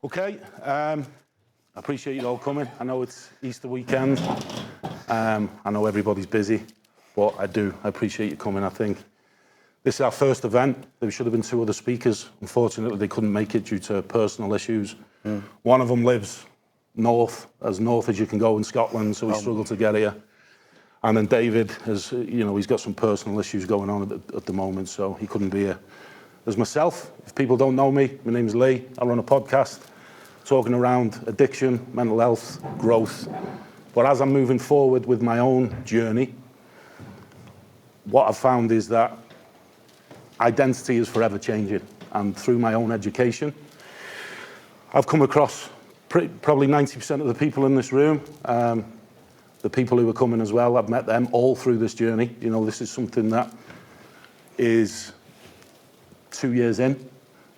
Okay, I appreciate you all coming. I know it's Easter weekend. I know everybody's busy, but I appreciate you coming. I think this is our first event. There should have been 2 other speakers. Unfortunately, they couldn't make it due to personal issues. One of them lives north as you can go in Scotland, so he struggled to get here. And then David has, he's got some personal issues going on at the moment, so he couldn't be here. There's myself. If people don't know me, my name's Lee. I run a podcast talking around addiction, mental health, growth. But as I'm moving forward with my own journey, what I've found is that identity is forever changing. And through my own education, I've come across probably 90% of the people in this room. The people who are coming as well, I've met them all through this journey. This is something that is 2 years in.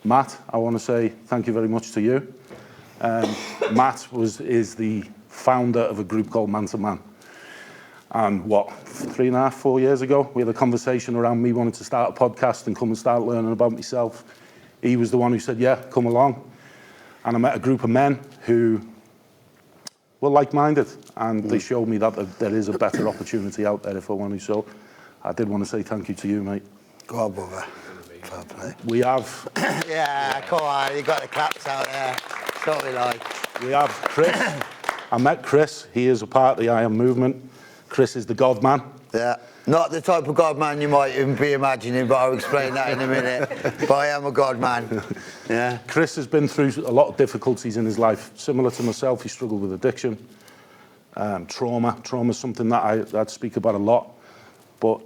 Matt, I want to say thank you very much to you. Matt is the founder of a group called Man to Man. And 3.5, 4 years ago, we had a conversation around me wanting to start a podcast and come and start learning about myself. He was the one who said, yeah, come along. And I met a group of men who were like-minded, and they showed me that there is a better opportunity out there if I want to. So I did want to say thank you to you, mate. Go on, brother. Fair play. We have... yeah, come on, you got the claps out there. That's what we like. We have Chris. I met Chris. He is a part of the I Am movement. Chris is the God man. Yeah. Not the type of God man you might even be imagining, but I'll explain that in a minute. But I am a God man. Yeah. Chris has been through a lot of difficulties in his life. Similar to myself, he struggled with addiction, trauma. Trauma is something that I'd speak about a lot. But,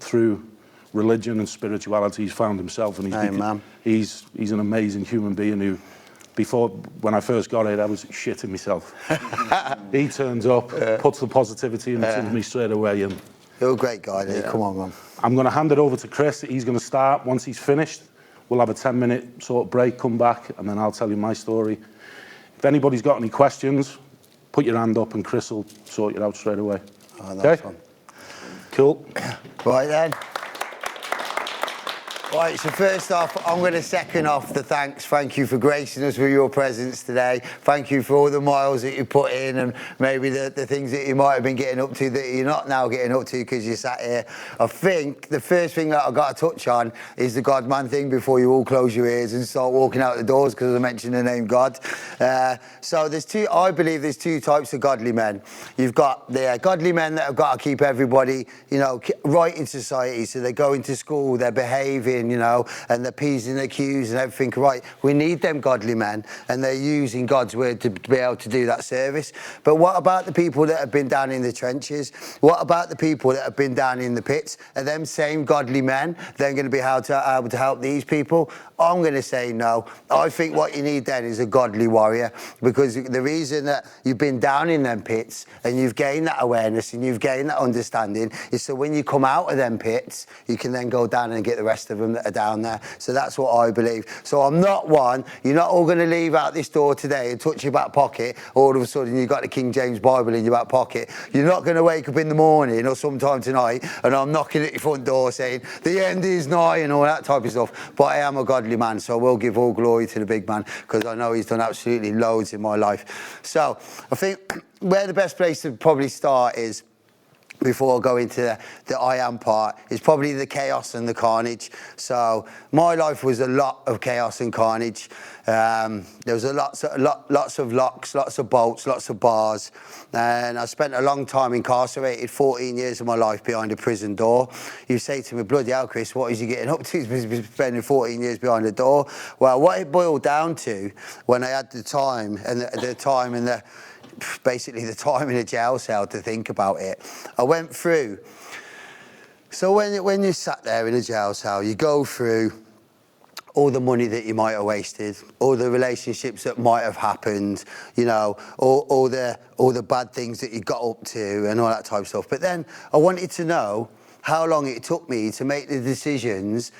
through religion and spirituality, he's found himself, and he's an amazing human being who, when I first got it, I was shitting myself. He turns up, puts the positivity into me straight away. And you're a great guy, Lee. Come on, man. I'm going to hand it over to Chris. He's going to start. Once he's finished, we'll have a 10-minute sort of break, come back, and then I'll tell you my story. If anybody's got any questions, put your hand up and Chris will sort you out straight away. Oh, that's fun. Cool. Right then. Right, so first off, I'm going to second off the thanks. Thank you for gracing us with your presence today. Thank you for all the miles that you put in, and maybe the things that you might have been getting up to that you're not now getting up to because you sat here. I think the first thing that I've got to touch on is the God man thing before you all close your ears and start walking out the doors because I mentioned the name God. So I believe there's 2 types of godly men. You've got the godly men that have got to keep everybody, right in society. So they're going to school, they're behaving, and the P's and the Q's and everything right. We need them godly men, and they're using God's word to be able to do that service. But what about the people that have been down in the trenches? What about the people that have been down in the pits? Are them same godly men then going to be able to help these people? I'm going to say no. I think what you need then is a godly warrior, because the reason that you've been down in them pits and you've gained that awareness and you've gained that understanding is so when you come out of them pits, you can then go down and get the rest of them that are down there. So that's what I believe. So I'm not one. You're not all going to leave out this door today and touch your back pocket. All of a sudden you've got the King James Bible in your back pocket. You're not going to wake up in the morning or sometime tonight and I'm knocking at your front door saying the end is nigh and all that type of stuff. But I am a godly man, so I will give all glory to the big man because I know he's done absolutely loads in my life. So I think where the best place to probably start is, before I go into the I am part, is probably the chaos and the carnage. So my life was a lot of chaos and carnage. There was lots of locks, lots of bolts, lots of bars. And I spent a long time incarcerated, 14 years of my life behind a prison door. You say to me, bloody hell, Chris, what is you getting up to? He's been spending 14 years behind a door. Well, what it boiled down to, when I had the time basically the time in a jail cell to think about it, I went through. So when you sat there in a jail cell, you go through all the money that you might have wasted, all the relationships that might have happened, all the bad things that you got up to and all that type of stuff. But then I wanted to know how long it took me to make the decisions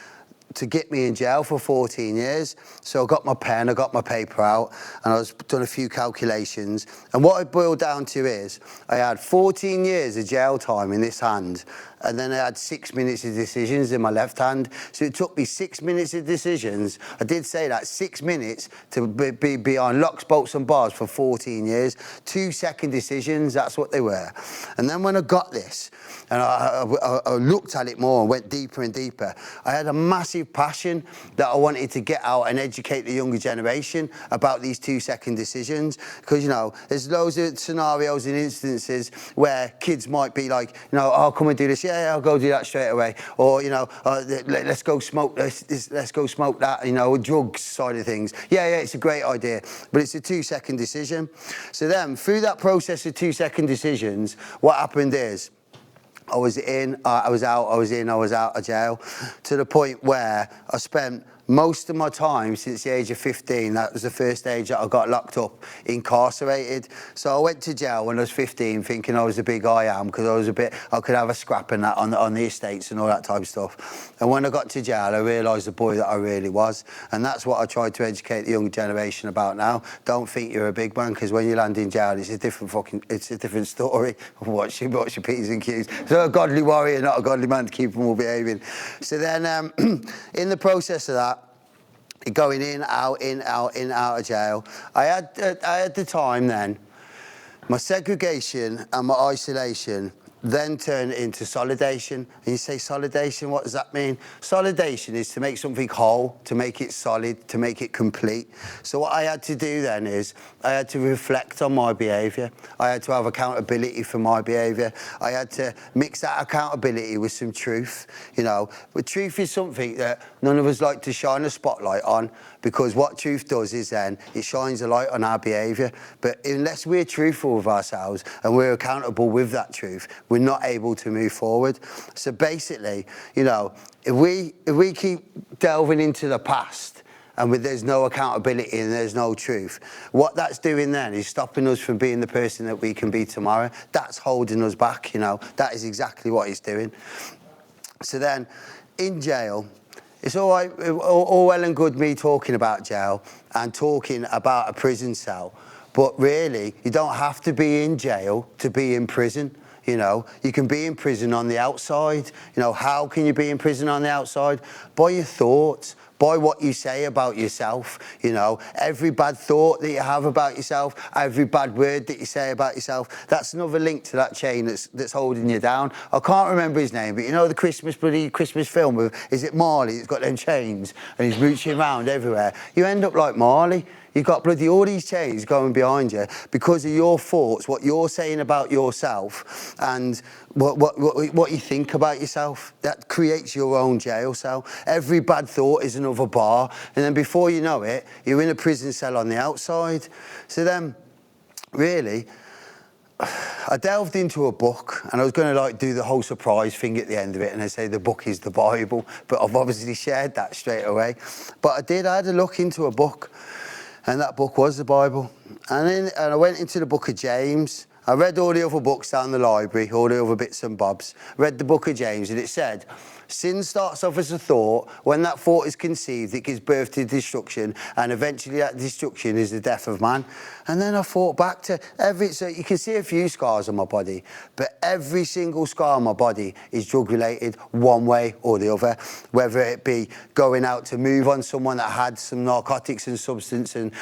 to get me in jail for 14 years. So I got my pen, I got my paper out, and I was done a few calculations. And what it boiled down to is I had 14 years of jail time in this hand, and then I had 6 minutes of decisions in my left hand. So it took me 6 minutes of decisions. I did say that, 6 minutes to be behind locks, bolts and bars for 14 years. 2-second decisions, that's what they were. And then when I got this, and I looked at it more and went deeper and deeper, I had a massive passion that I wanted to get out and educate the younger generation about these 2-second decisions. Because, you know, there's loads of scenarios and instances where kids might be like, you know, I'll come and do this, yeah, I'll go do that straight away. Or, you know, let's go smoke this, let's go smoke that, you know, drugs side of things. Yeah, it's a great idea, but it's a 2-second decision. So then, through that process of 2-second decisions, what happened is, I was in, I was out, I was in, I was out of jail, to the point where I spent most of my time since the age of 15, that was the first age that I got locked up, incarcerated. So I went to jail when I was 15 thinking I was a big I am, because I could have a scrap and that on the estates and all that type of stuff. And when I got to jail, I realised the boy that I really was. And that's what I tried to educate the younger generation about now. Don't think you're a big man, because when you land in jail, it's a different story. Watch your P's and Q's. So a godly warrior, not a godly man to keep them all behaving. So then in the process of that, going in, out of jail, I had the time then, my segregation and my isolation then turned into solidation. And you say, solidation, what does that mean? Solidation is to make something whole, to make it solid, to make it complete. So what I had to do then is, I had to reflect on my behaviour. I had to have accountability for my behaviour. I had to mix that accountability with some truth, you know. But truth is something that none of us like to shine a spotlight on, because what truth does is then, it shines a light on our behaviour. But unless we're truthful with ourselves and we're accountable with that truth, we're not able to move forward. So basically, you know, if we keep delving into the past and there's no accountability and there's no truth, what that's doing then is stopping us from being the person that we can be tomorrow. That's holding us back, you know. That is exactly what it's doing. So then, in jail, it's all right, all well and good me talking about jail and talking about a prison cell, but really, you don't have to be in jail to be in prison. You know, you can be in prison on the outside. You know, how can you be in prison on the outside? By your thoughts, by what you say about yourself. You know, every bad thought that you have about yourself, every bad word that you say about yourself, that's another link to that chain that's holding you down. I can't remember his name, but you know the Christmas film with, is it Marley? It's got them chains and he's mooching around everywhere. You end up like Marley. You've got bloody all these chains going behind you because of your thoughts, what you're saying about yourself, and what you think about yourself. That creates your own jail cell. Every bad thought is another bar, and then before you know it, you're in a prison cell on the outside. So then, really, I delved into a book, and I was going to like do the whole surprise thing at the end of it, and I say the book is the Bible, but I've obviously shared that straight away. But I had a look into a book, and that book was the Bible. And I went into the book of James. I read all the other books down the library, all the other bits and bobs. Read the book of James, and it said, sin starts off as a thought. When that thought is conceived, it gives birth to destruction, and eventually that destruction is the death of man. And then I thought back to so you can see a few scars on my body, but every single scar on my body is drug related one way or the other, whether it be going out to move on someone that had some narcotics and substance and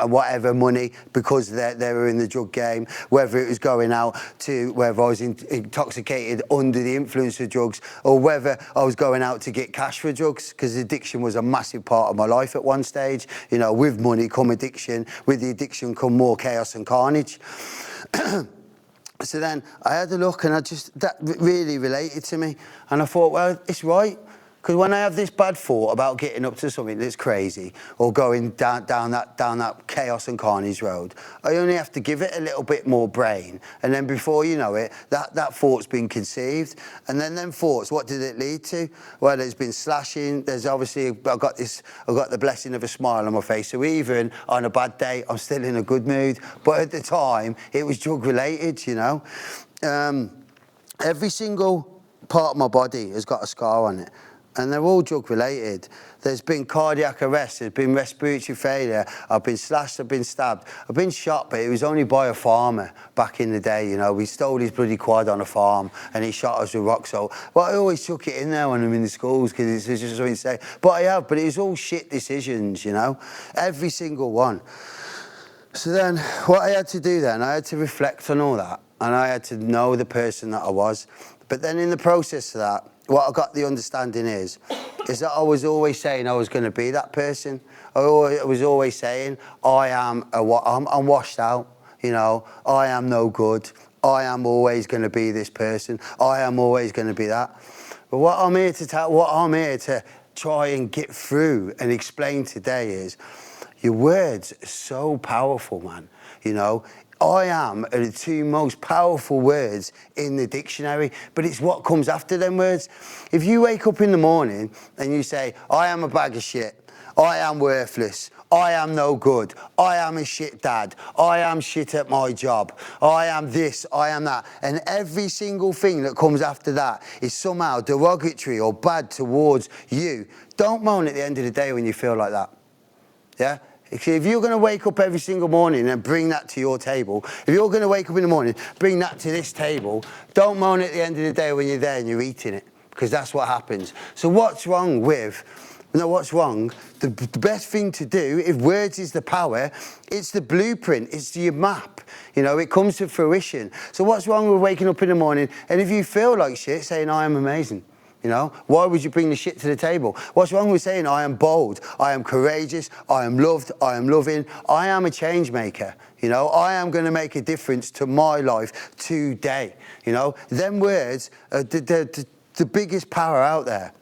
whatever money because they were in the drug game, whether it was going out to whether I was intoxicated under the influence of drugs, or whether I was going out to get cash for drugs, because addiction was a massive part of my life at one stage. You know, with money come addiction, with the addiction come more chaos and carnage. So then I had a look, and that really related to me, and I thought, well, it's right. Because when I have this bad thought about getting up to something that's crazy or going down that chaos and carnage road, I only have to give it a little bit more brain, and then before you know it, that thought's been conceived. And then them thoughts, what did it lead to? Well, there's been slashing. There's obviously I've got the blessing of a smile on my face. So even on a bad day, I'm still in a good mood. But at the time, it was drug related. You know, every single part of my body has got a scar on it. and they're all drug related. There's been cardiac arrest, there's been respiratory failure, I've been slashed, I've been stabbed, I've been shot, but it was only by a farmer back in the day, you know. We stole his bloody quad on a farm and he shot us with rock salt. But I always took it in there when I'm in the schools because it's just something to say. But it was all shit decisions, you know, every single one. So then what I had to do then, I had to reflect on all that and I had to know the person that I was. But then in the process of that, what I got the understanding is that I was always saying I was going to be that person. I was always saying I'm washed out, you know, I am no good. I am always going to be this person. I am always going to be that. But what I'm here to try and get through and explain today is your words are so powerful, man. You know, I am are the two most powerful words in the dictionary, but it's what comes after them words. If you wake up in the morning and you say, I am a bag of shit, I am worthless, I am no good, I am a shit dad, I am shit at my job, I am this, I am that, and every single thing that comes after that is somehow derogatory or bad towards you, don't moan at the end of the day when you feel like that. Yeah? If you're going to wake up every single morning and bring that to your table, if you're going to wake up in the morning, bring that to this table, don't moan at the end of the day when you're there and you're eating it, because that's what happens. So what's wrong? The best thing to do, if words is the power, it's the blueprint, it's your map. You know, it comes to fruition. So what's wrong with waking up in the morning and if you feel like shit, saying, I am amazing? You know, why would you bring the shit to the table? What's wrong with saying I am bold, I am courageous, I am loved, I am loving, I am a change maker. You know, I am going to make a difference to my life today. You know, them words are the biggest power out there.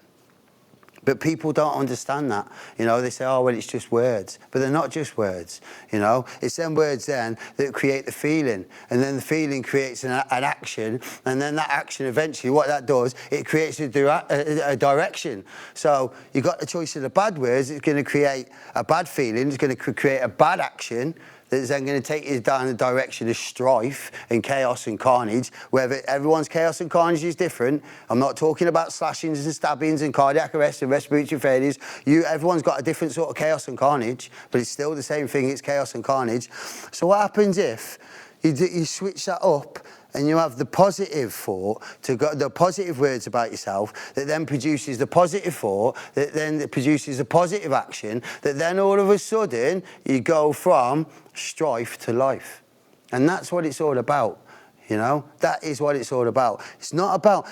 But people don't understand that. You know, they say, oh, well, it's just words. But they're not just words, you know. It's them words then that create the feeling. And then the feeling creates an action. And then that action, eventually, what that does, it creates a direction. So you've got the choice of the bad words. It's going to create a bad feeling. It's going to create a bad action. That's then going to take you down the direction of strife and chaos and carnage. Whether everyone's chaos and carnage is different. I'm not talking about slashings and stabbings and cardiac arrest and respiratory failures. Everyone's got a different sort of chaos and carnage, but it's still the same thing. It's chaos and carnage. So what happens if you switch that up and you have the positive thought, the positive words about yourself, that then produces the positive thought, that then produces a positive action, that then all of a sudden you go from strife to life. And that's what it's all about, you know? That is what it's all about. It's not about,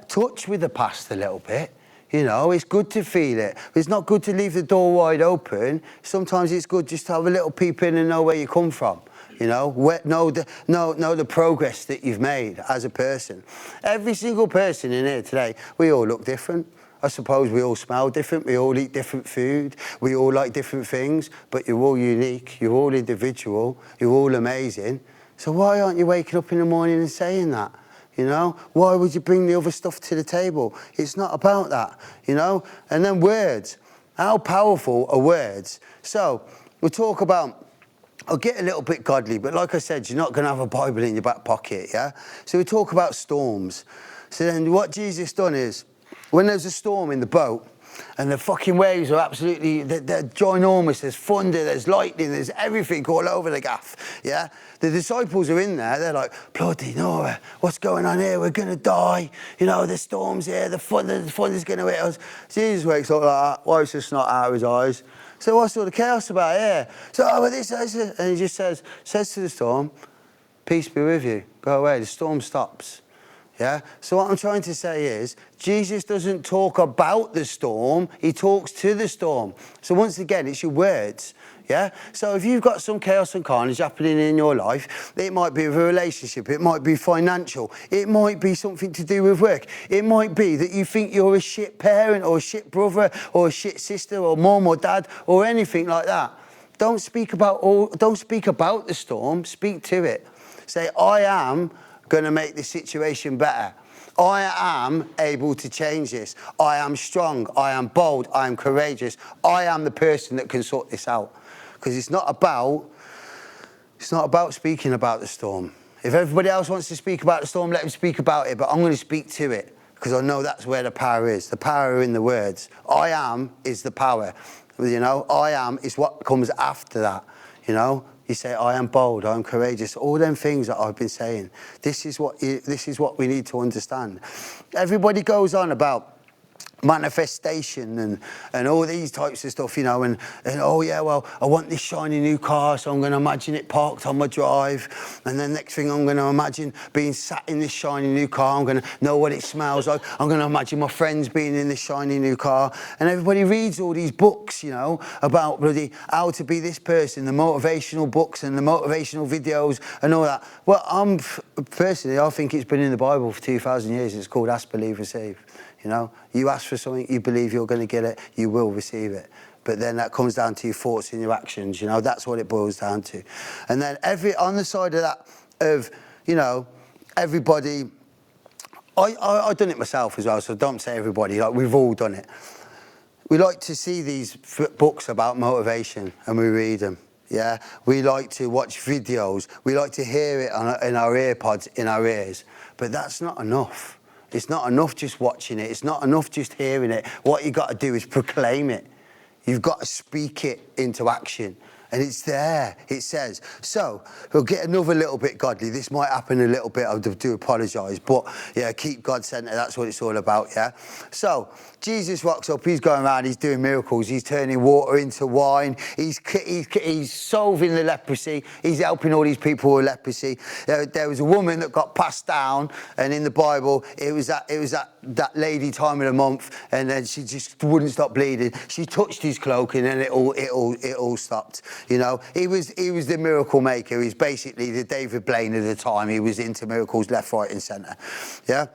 touch with the past a little bit. You know, it's good to feel it. But it's not good to leave the door wide open. Sometimes it's good just to have a little peep in and know where you come from. You know, know the progress that you've made as a person. Every single person in here today, we all look different. I suppose we all smell different, we all eat different food, we all like different things, but you're all unique, you're all individual, you're all amazing. So why aren't you waking up in the morning and saying that? You know, why would you bring the other stuff to the table? It's not about that, you know? And then words, how powerful are words? So we'll talk about, I'll get a little bit godly, but like I said, you're not going to have a Bible in your back pocket, yeah? So we talk about storms. So then what Jesus done is, when there's a storm in the boat, and the fucking waves are absolutely, they're ginormous, there's thunder, there's lightning, there's everything all over the gaff, yeah? The disciples are in there, they're like, bloody no, what's going on here? We're going to die. You know, the storm's here, the thunder's going to hit us. Jesus wakes up like that, wipes the snot out of his eyes. So what's all the chaos about here? So, this, and he just says to the storm, peace be with you, go away, the storm stops. Yeah? So what I'm trying to say is, Jesus doesn't talk about the storm, he talks to the storm. So once again, it's your words. Yeah? So if you've got some chaos and carnage happening in your life, it might be with a relationship, it might be financial, it might be something to do with work. It might be that you think you're a shit parent or a shit brother or a shit sister or mom or dad or anything like that. Don't speak about the storm, speak to it. Say, I am going to make this situation better. I am able to change this. I am strong. I am bold. I am courageous. I am the person that can sort this out. Because it's not about speaking about the storm. If everybody else wants to speak about the storm, let them speak about it. But I'm going to speak to it. because I know that's where the power is. The power in the words. I am is the power. You know, I am is what comes after that. You know, you say, I am bold, I am courageous. All them things that I've been saying. This is what we need to understand. Everybody goes on about manifestation and all these types of stuff, you know, and oh yeah, well, I want this shiny new car, so I'm going to imagine it parked on my drive, and then next thing I'm going to imagine being sat in this shiny new car. I'm going to know what it smells like. I'm going to imagine my friends being in this shiny new car, and everybody reads all these books, you know, about bloody how to be this person, the motivational books and the motivational videos and all that. Well, personally, I think it's been in the Bible for 2,000 years. It's called Ask, Believe, Receive. You know, you ask for something, you believe you're going to get it, you will receive it. But then that comes down to your thoughts and your actions. You know, that's what it boils down to. And then on the side of that, of, you know, everybody, I've done it myself as well, so don't say everybody, like we've all done it. We like to see these books about motivation and we read them. Yeah, we like to watch videos. We like to hear it in our earpods, in our ears. But that's not enough. It's not enough just watching it. It's not enough just hearing it. What you got to do is proclaim it. You've got to speak it into action. And it's there, it says. So, we'll get another little bit godly. This might happen a little bit, I do apologise. But, yeah, keep God centred, that's what it's all about, yeah? So, Jesus rocks up, he's going around, he's doing miracles. He's turning water into wine. He's solving the leprosy. He's helping all these people with leprosy. There was a woman that got passed down, and in the Bible, it was that lady time of the month, and then she just wouldn't stop bleeding. She touched his cloak, and then it all stopped. You know, he was the miracle maker. He's basically the David Blaine of the time. He was into miracles left, right, and centre. Yeah.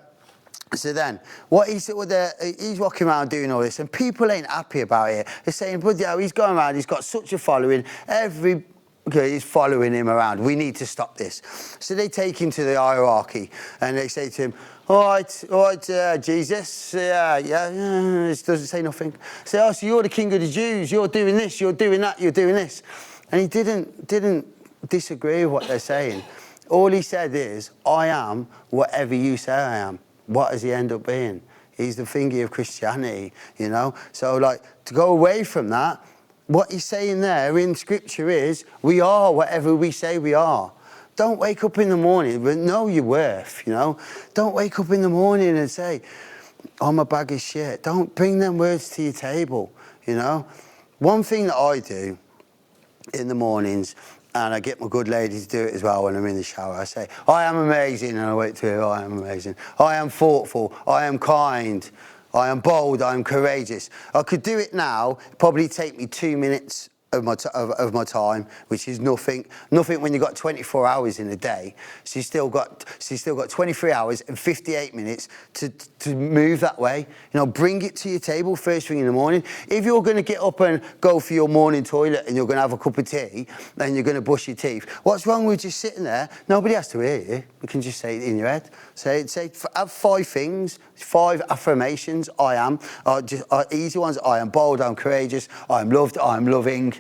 So then, he's walking around doing all this, and people ain't happy about it. They're saying, "But yeah, he's going around. He's got such a following. He's following him around. We need to stop this." So they take him to the hierarchy, and they say to him, all right, Jesus, this doesn't say nothing. Say, oh, so you're the king of the Jews, you're doing this, you're doing that, you're doing this. And he didn't disagree with what they're saying. All he said is, I am whatever you say I am. What does he end up being? He's the thingy of Christianity, you know? So, like, to go away from that, what he's saying there in Scripture is, we are whatever we say we are. Don't wake up in the morning, but know your worth, you know. Don't wake up in the morning and say, I'm a bag of shit. Don't bring them words to your table, you know. One thing that I do in the mornings, and I get my good lady to do it as well when I'm in the shower, I say, I am amazing, and I wait to hear, I am amazing. I am thoughtful, I am kind, I am bold, I am courageous. I could do it now, probably take me 2 minutes of my time, which is nothing when you've got 24 hours in a day. She's still got 23 hours and 58 minutes to move that way. You know, bring it to your table first thing in the morning. If you're going to get up and go for your morning toilet and you're going to have a cup of tea and you're going to brush your teeth, what's wrong with just sitting there? Nobody has to hear you. You can just say it in your head. Say have 5 things, 5 affirmations. I am. Easy ones. I am bold. I'm courageous. I am loved. I am loving.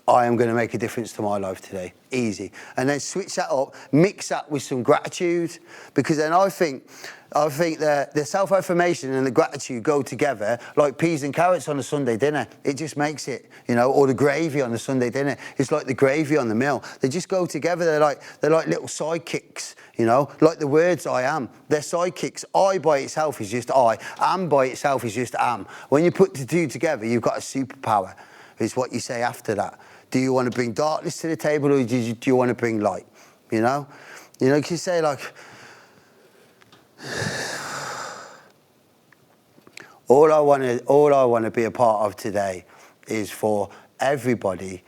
I am going to make a difference to my life today. Easy. And then switch that up, mix that with some gratitude, because then I think the self-affirmation and the gratitude go together like peas and carrots on a Sunday dinner. It just makes it, you know, or the gravy on a Sunday dinner. It's like the gravy on the meal. They just go together. They're like little sidekicks, you know, like the words I am. They're sidekicks. I by itself is just I. Am by itself is just am. When you put the two together, you've got a superpower. It's what you say after that. Do you want to bring darkness to the table, or do you want to bring light? You know, you can say like, all I want to be a part of today is for everybody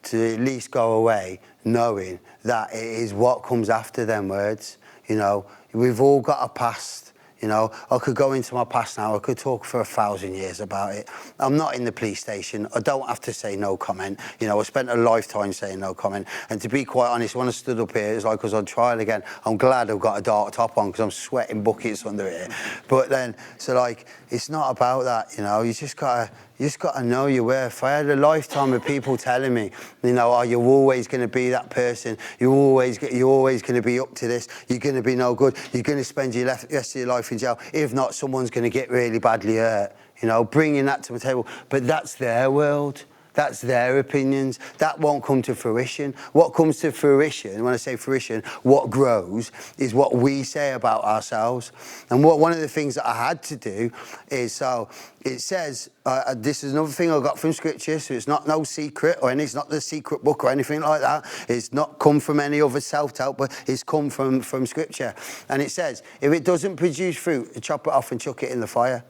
to at least go away knowing that it is what comes after them words. You know, we've all got a past. You know, I could go into my past now. I could talk for 1,000 years about it. I'm not in the police station. I don't have to say no comment. You know, I spent a lifetime saying no comment. And to be quite honest, when I stood up here, it's like I was on trial again. I'm glad I've got a dark top on because I'm sweating buckets under it. But then, so like, it's not about that, you know. You just gotta You just got to know your worth. I had a lifetime of people telling me, you know, oh, you're always going to be that person. You're always going to be up to this. You're going to be no good. You're going to spend your rest of your life in jail. If not, someone's going to get really badly hurt. You know, bringing that to the table. But that's their world. That's their opinions. That won't come to fruition. What comes to fruition, when I say fruition, what grows is what we say about ourselves. And one of the things that I had to do is, so it says, this is another thing I got from Scripture, so it's not no secret, or it's not the secret book or anything like that. It's not come from any other self-help, but it's come from Scripture. And it says, if it doesn't produce fruit, chop it off and chuck it in the fire.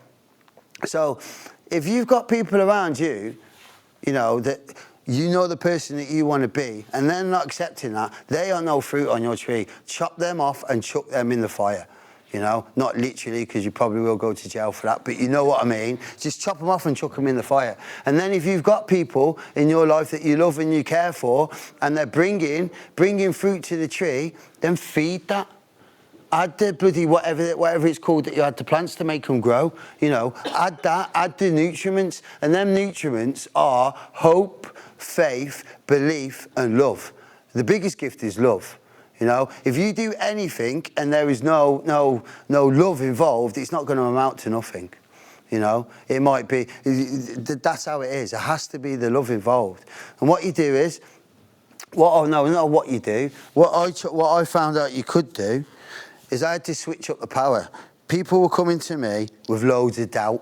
So if you've got people around you, you know, that you know the person that you want to be, and they're not accepting that, they are no fruit on your tree. Chop them off and chuck them in the fire. You know, not literally, because you probably will go to jail for that, but you know what I mean. Just chop them off and chuck them in the fire. And then if you've got people in your life that you love and you care for, and they're bringing fruit to the tree, then feed that. Add the bloody whatever it's called that you add to plants to make them grow. You know, add that, add the nutriments. And them nutriments are hope, faith, belief, and love. The biggest gift is love. You know, if you do anything and there is no love involved, it's not going to amount to nothing. You know, it might be, that's how it is. It has to be the love involved. And what you do is, what I found out you could do is I had to switch up the power. People were coming to me with loads of doubt,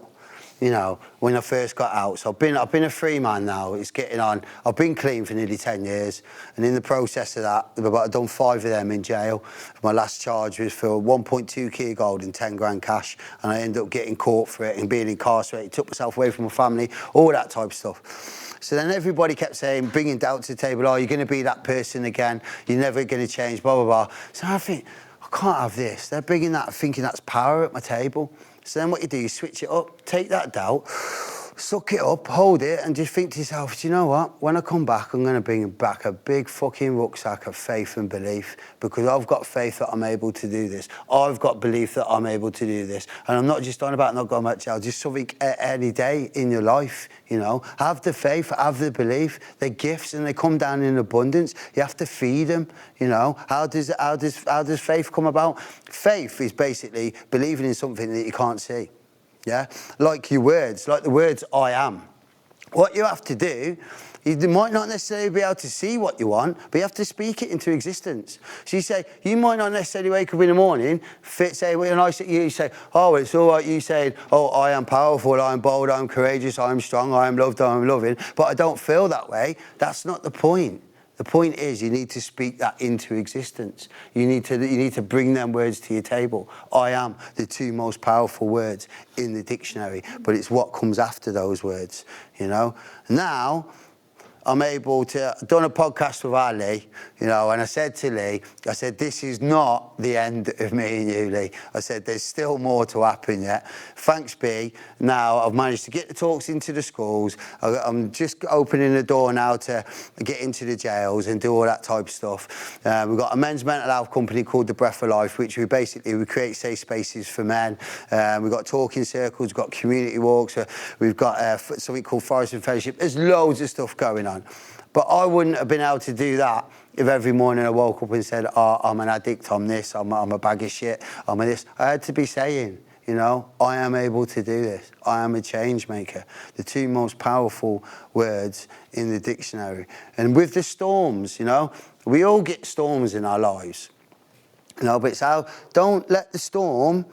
you know, when I first got out. So I've been a free man now. It's getting on. I've been clean for nearly 10 years. And in the process of that, I've done 5 of them in jail. My last charge was for 1.2 key of gold and 10 grand cash. And I ended up getting caught for it and being incarcerated, took myself away from my family, all that type of stuff. So then everybody kept saying, bringing doubt to the table, oh, you're going to be that person again. You're never going to change, blah, blah, blah. So I think, I can't have this. They're bringing that, thinking that's power at my table. So then what you do, you switch it up, take that doubt, suck it up, hold it, and just think to yourself, do you know what? When I come back, I'm going to bring back a big fucking rucksack of faith and belief, because I've got faith that I'm able to do this. I've got belief that I'm able to do this. And I'm not just on about not going back to jail, just something any day in your life, you know. Have the faith, have the belief. They're gifts and they come down in abundance. You have to feed them, you know. How does faith come about? Faith is basically believing in something that you can't see. Yeah, like your words, like the words I am. What you have to do, you might not necessarily be able to see what you want, but you have to speak it into existence. So you say, you might not necessarily wake up in the morning, you say, oh, it's all right, you saying, oh, I am powerful, I am bold, I am courageous, I am strong, I am loved, I am loving, but I don't feel that way. That's not the point. The point is you need to speak that into existence. You need to bring them words to your table. I am the 2 most powerful words in the dictionary, but it's what comes after those words, you know. Now, I'm able to, I've done a podcast with Ali, you know, and I said to Lee, I said, this is not the end of me and you, Lee. I said, there's still more to happen yet. Thanks be, now I've managed to get the talks into the schools. I'm just opening the door now to get into the jails and do all that type of stuff. We've got a men's mental health company called The Breath of Life, which we create safe spaces for men. We've got talking circles, we've got community walks, we've got something called Forest and Fellowship. There's loads of stuff going on. But I wouldn't have been able to do that if every morning I woke up and said, oh, I'm an addict, I'm this, I'm a bag of shit, I'm a this. I had to be saying, you know, I am able to do this. I am a change maker. The 2 most powerful words in the dictionary. And with the storms, you know, we all get storms in our lives. You know, but it's how, don't let the storm,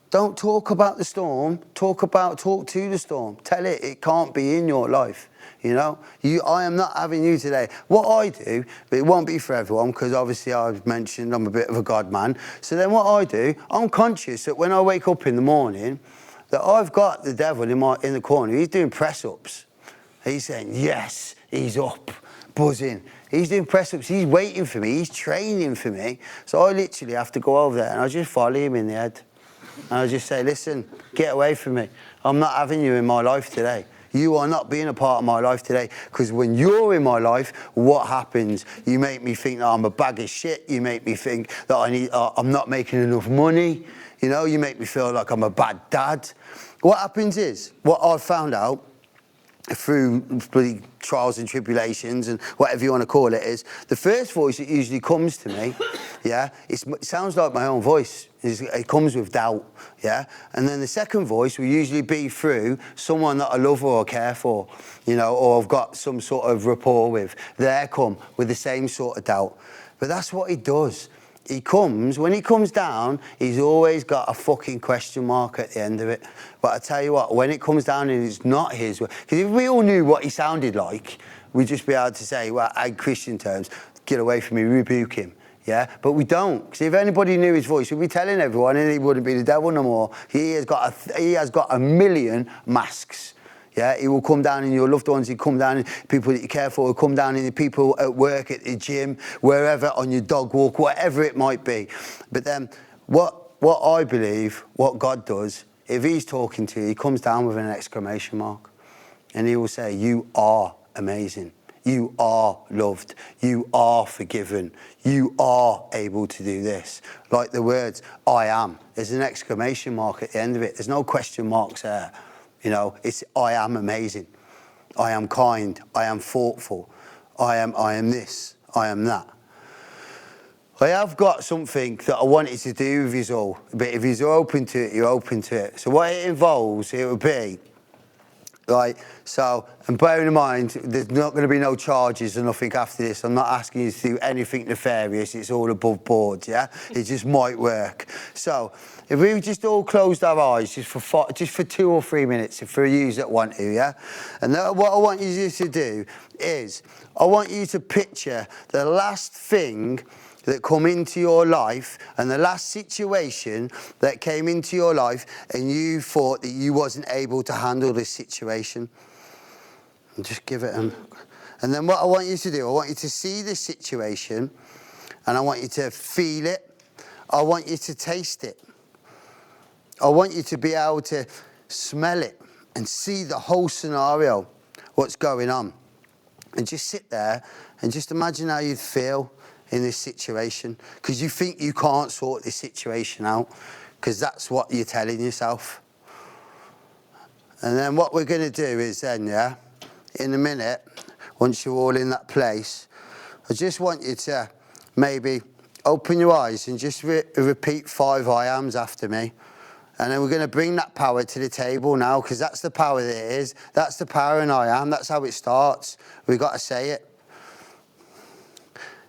don't talk about the storm, talk to the storm. Tell it can't be in your life. You know, I am not having you today. What I do, but it won't be for everyone, because obviously I've mentioned I'm a bit of a God man. So then what I do, I'm conscious that when I wake up in the morning, that I've got the devil in the corner. He's doing press-ups. He's saying, yes, he's up, buzzing. He's doing press-ups. He's waiting for me. He's training for me. So I literally have to go over there and I just volley him in the head. And I just say, listen, get away from me. I'm not having you in my life today. You are not being a part of my life today, because when you're in my life, what happens? You make me think that I'm a bag of shit. You make me think that I'm not making enough money. You know, you make me feel like I'm a bad dad. What happens is, what I've found out through bloody trials and tribulations and whatever you want to call it is, the first voice that usually comes to me, yeah, it sounds like my own voice. It comes with doubt, yeah? And then the second voice will usually be through someone that I love or care for, you know, or I've got some sort of rapport with. They come with the same sort of doubt. But that's what he does. When he comes down, he's always got a fucking question mark at the end of it. But I tell you what, when it comes down and it's not his way, because if we all knew what he sounded like, we'd just be able to say, well, in Christian terms, get away from me, rebuke him. Yeah, but we don't. Because if anybody knew his voice, we'd be telling everyone, and he wouldn't be the devil no more. He has got a million masks. Yeah, he will come down in your loved ones, he'll come down in people that you care for, he'll come down in the people at work, at the gym, wherever, on your dog walk, whatever it might be. But then what I believe, what God does, if he's talking to you, he comes down with an exclamation mark. And he will say, you are amazing. You are loved. You are forgiven. You are able to do this. Like the words, I am. There's an exclamation mark at the end of it. There's no question marks there. You know, it's I am amazing. I am kind. I am thoughtful. I am this. I am that. I have got something that I wanted to do with you all. But if you're open to it, you're open to it. So what it involves, it would be, right, so, and bearing in mind, there's not going to be no charges or nothing after this. I'm not asking you to do anything nefarious. It's all above board, yeah? It just might work. So, if we just all closed our eyes just for 2 or 3 minutes, for you that want to, yeah? And what I want you to do is, I want you to picture the last thing that come into your life and the last situation that came into your life and you thought that you wasn't able to handle this situation. And just give it and then what I want you to do, I want you to see this situation and I want you to feel it. I want you to taste it. I want you to be able to smell it and see the whole scenario, what's going on. And just sit there and just imagine how you'd feel in this situation, because you think you can't sort this situation out, because that's what you're telling yourself. And then what we're going to do is then, yeah, in a minute, once you're all in that place, I just want you to maybe open your eyes and just repeat 5 I ams after me. And then we're going to bring that power to the table now, because that's the power that it is. That's the power in I am. That's how it starts. We've got to say it.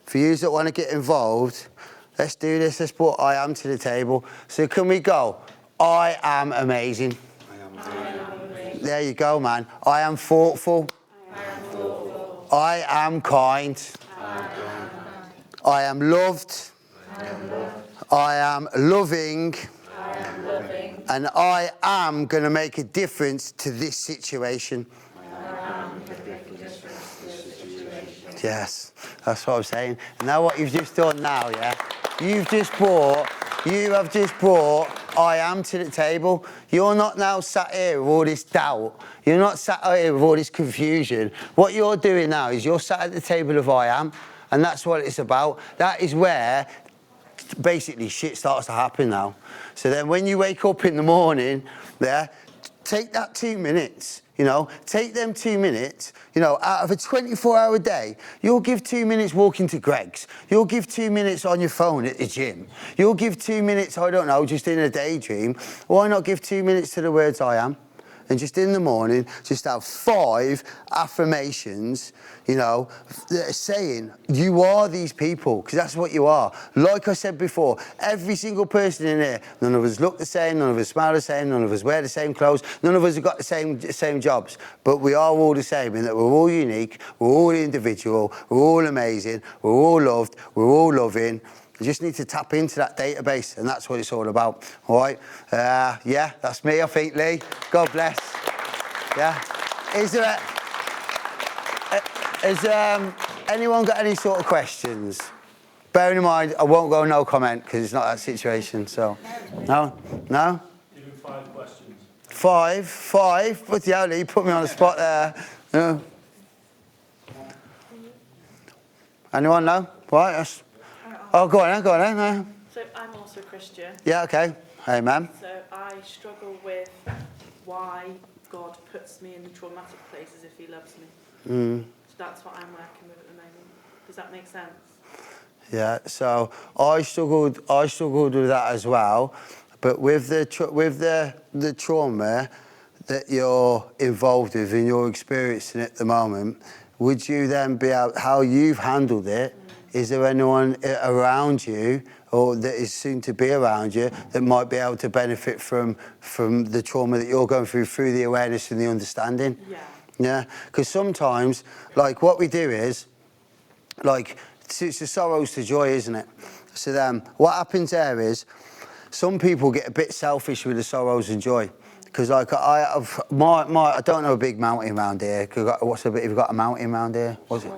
For you that want to get involved, let's do this. Let's put I am to the table. So can we go? I am amazing. I am amazing. There you go, man. I am thoughtful. I am kind. I am loved. I am loving. And I am going to make a difference to this situation. Yes, that's what I'm saying. And now what you've just done now, yeah? You have just brought I am to the table. You're not now sat here with all this doubt. You're not sat here with all this confusion. What you're doing now is you're sat at the table of I am, and that's what it's about. That is where basically shit starts to happen now. So then when you wake up in the morning, yeah, take that 2 minutes, you know, take them 2 minutes, you know, out of a 24-hour day, you'll give 2 minutes walking to Greg's. You'll give 2 minutes on your phone at the gym. You'll give 2 minutes, I don't know, just in a daydream. Why not give 2 minutes to the words I am? And just in the morning, just have 5 affirmations, you know, that are saying, you are these people, because that's what you are. Like I said before, every single person in here, none of us look the same, none of us smell the same, none of us wear the same clothes, none of us have got the same jobs, but we are all the same in that we're all unique, we're all individual, we're all amazing, we're all loved, we're all loving. You just need to tap into that database, and that's what it's all about. All right? Yeah, that's me, I think, Lee. God bless. Yeah. Has anyone got any sort of questions? Bearing in mind, I won't go no comment because it's not that situation. So, no? Give him 5 questions. 5? But yeah, Lee, put me on the spot there. No. Anyone? No? Right. That's... Oh, go on then. So I'm also Christian. Yeah, okay. Amen. So I struggle with why God puts me in the traumatic places if he loves me. So that's what I'm working with at the moment. Does that make sense? Yeah, so I struggled with that as well, but with the trauma that you're involved with and you're experiencing at the moment, would you then be able, how you've handled it, is there anyone around you or that is soon to be around you that might be able to benefit from the trauma that you're going through the awareness and the understanding? Yeah. Yeah, because sometimes, like, what we do is, like, it's the sorrows to joy, isn't it? So then what happens there is some people get a bit selfish with the sorrows and joy. Because like I don't know a big mountain around here. Have you got a mountain around here? What's it?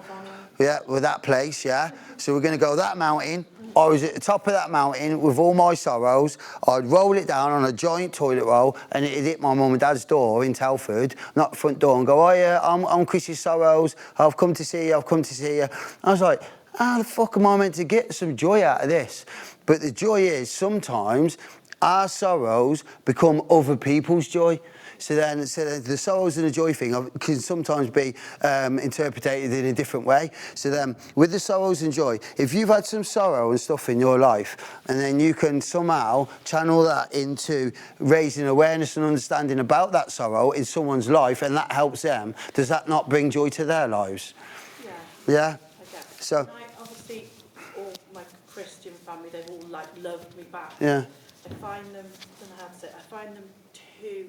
Yeah, well, that place, yeah. So we're going to go that mountain. I was at the top of that mountain with all my sorrows. I'd roll it down on a giant toilet roll and it'd hit my mum and dad's door in Telford, not the front door, and go, oh yeah, I'm Chris's Sorrows. I've come to see you, I've come to see you. I was like, how the fuck am I meant to get some joy out of this? But the joy is sometimes our sorrows become other people's joy. So then the sorrows and the joy thing can sometimes be interpreted in a different way. So then with the sorrows and joy, if you've had some sorrow and stuff in your life, and then you can somehow channel that into raising awareness and understanding about that sorrow in someone's life, and that helps them, does that not bring joy to their lives? Yeah. Yeah? I guess. So, and obviously, all my Christian family, they've all like loved me back. yeah. I find them, I don't know how to say it, I find them too,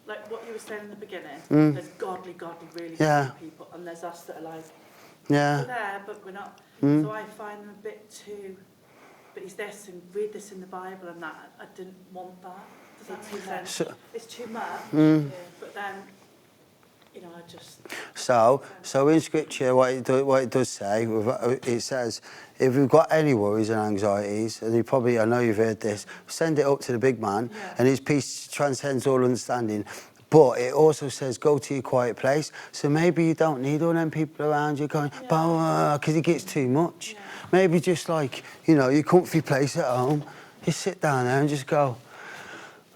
like what you were saying in the beginning, there's godly, really godly people, and there's us that are like, we're there, but we're not. So I find them a bit too, but he's this, and read this in the Bible and that. I didn't want that. Does that make sense? So, it's too much. Yeah. But then, you know, I just... So in Scripture, what it does say, it says, if you've got any worries and anxieties, and I know you've heard this, send it up to the big man, and his peace transcends all understanding. But it also says, go to your quiet place. So maybe you don't need all them people around you going, because it gets too much. Yeah. Maybe just like, you know, your comfy place at home, just sit down there and just go,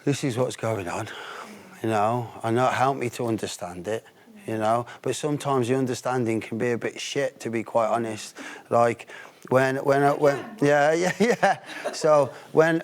this is what's going on. You know, and that helped me to understand it, you know. But sometimes the understanding can be a bit shit, to be quite honest. Like when So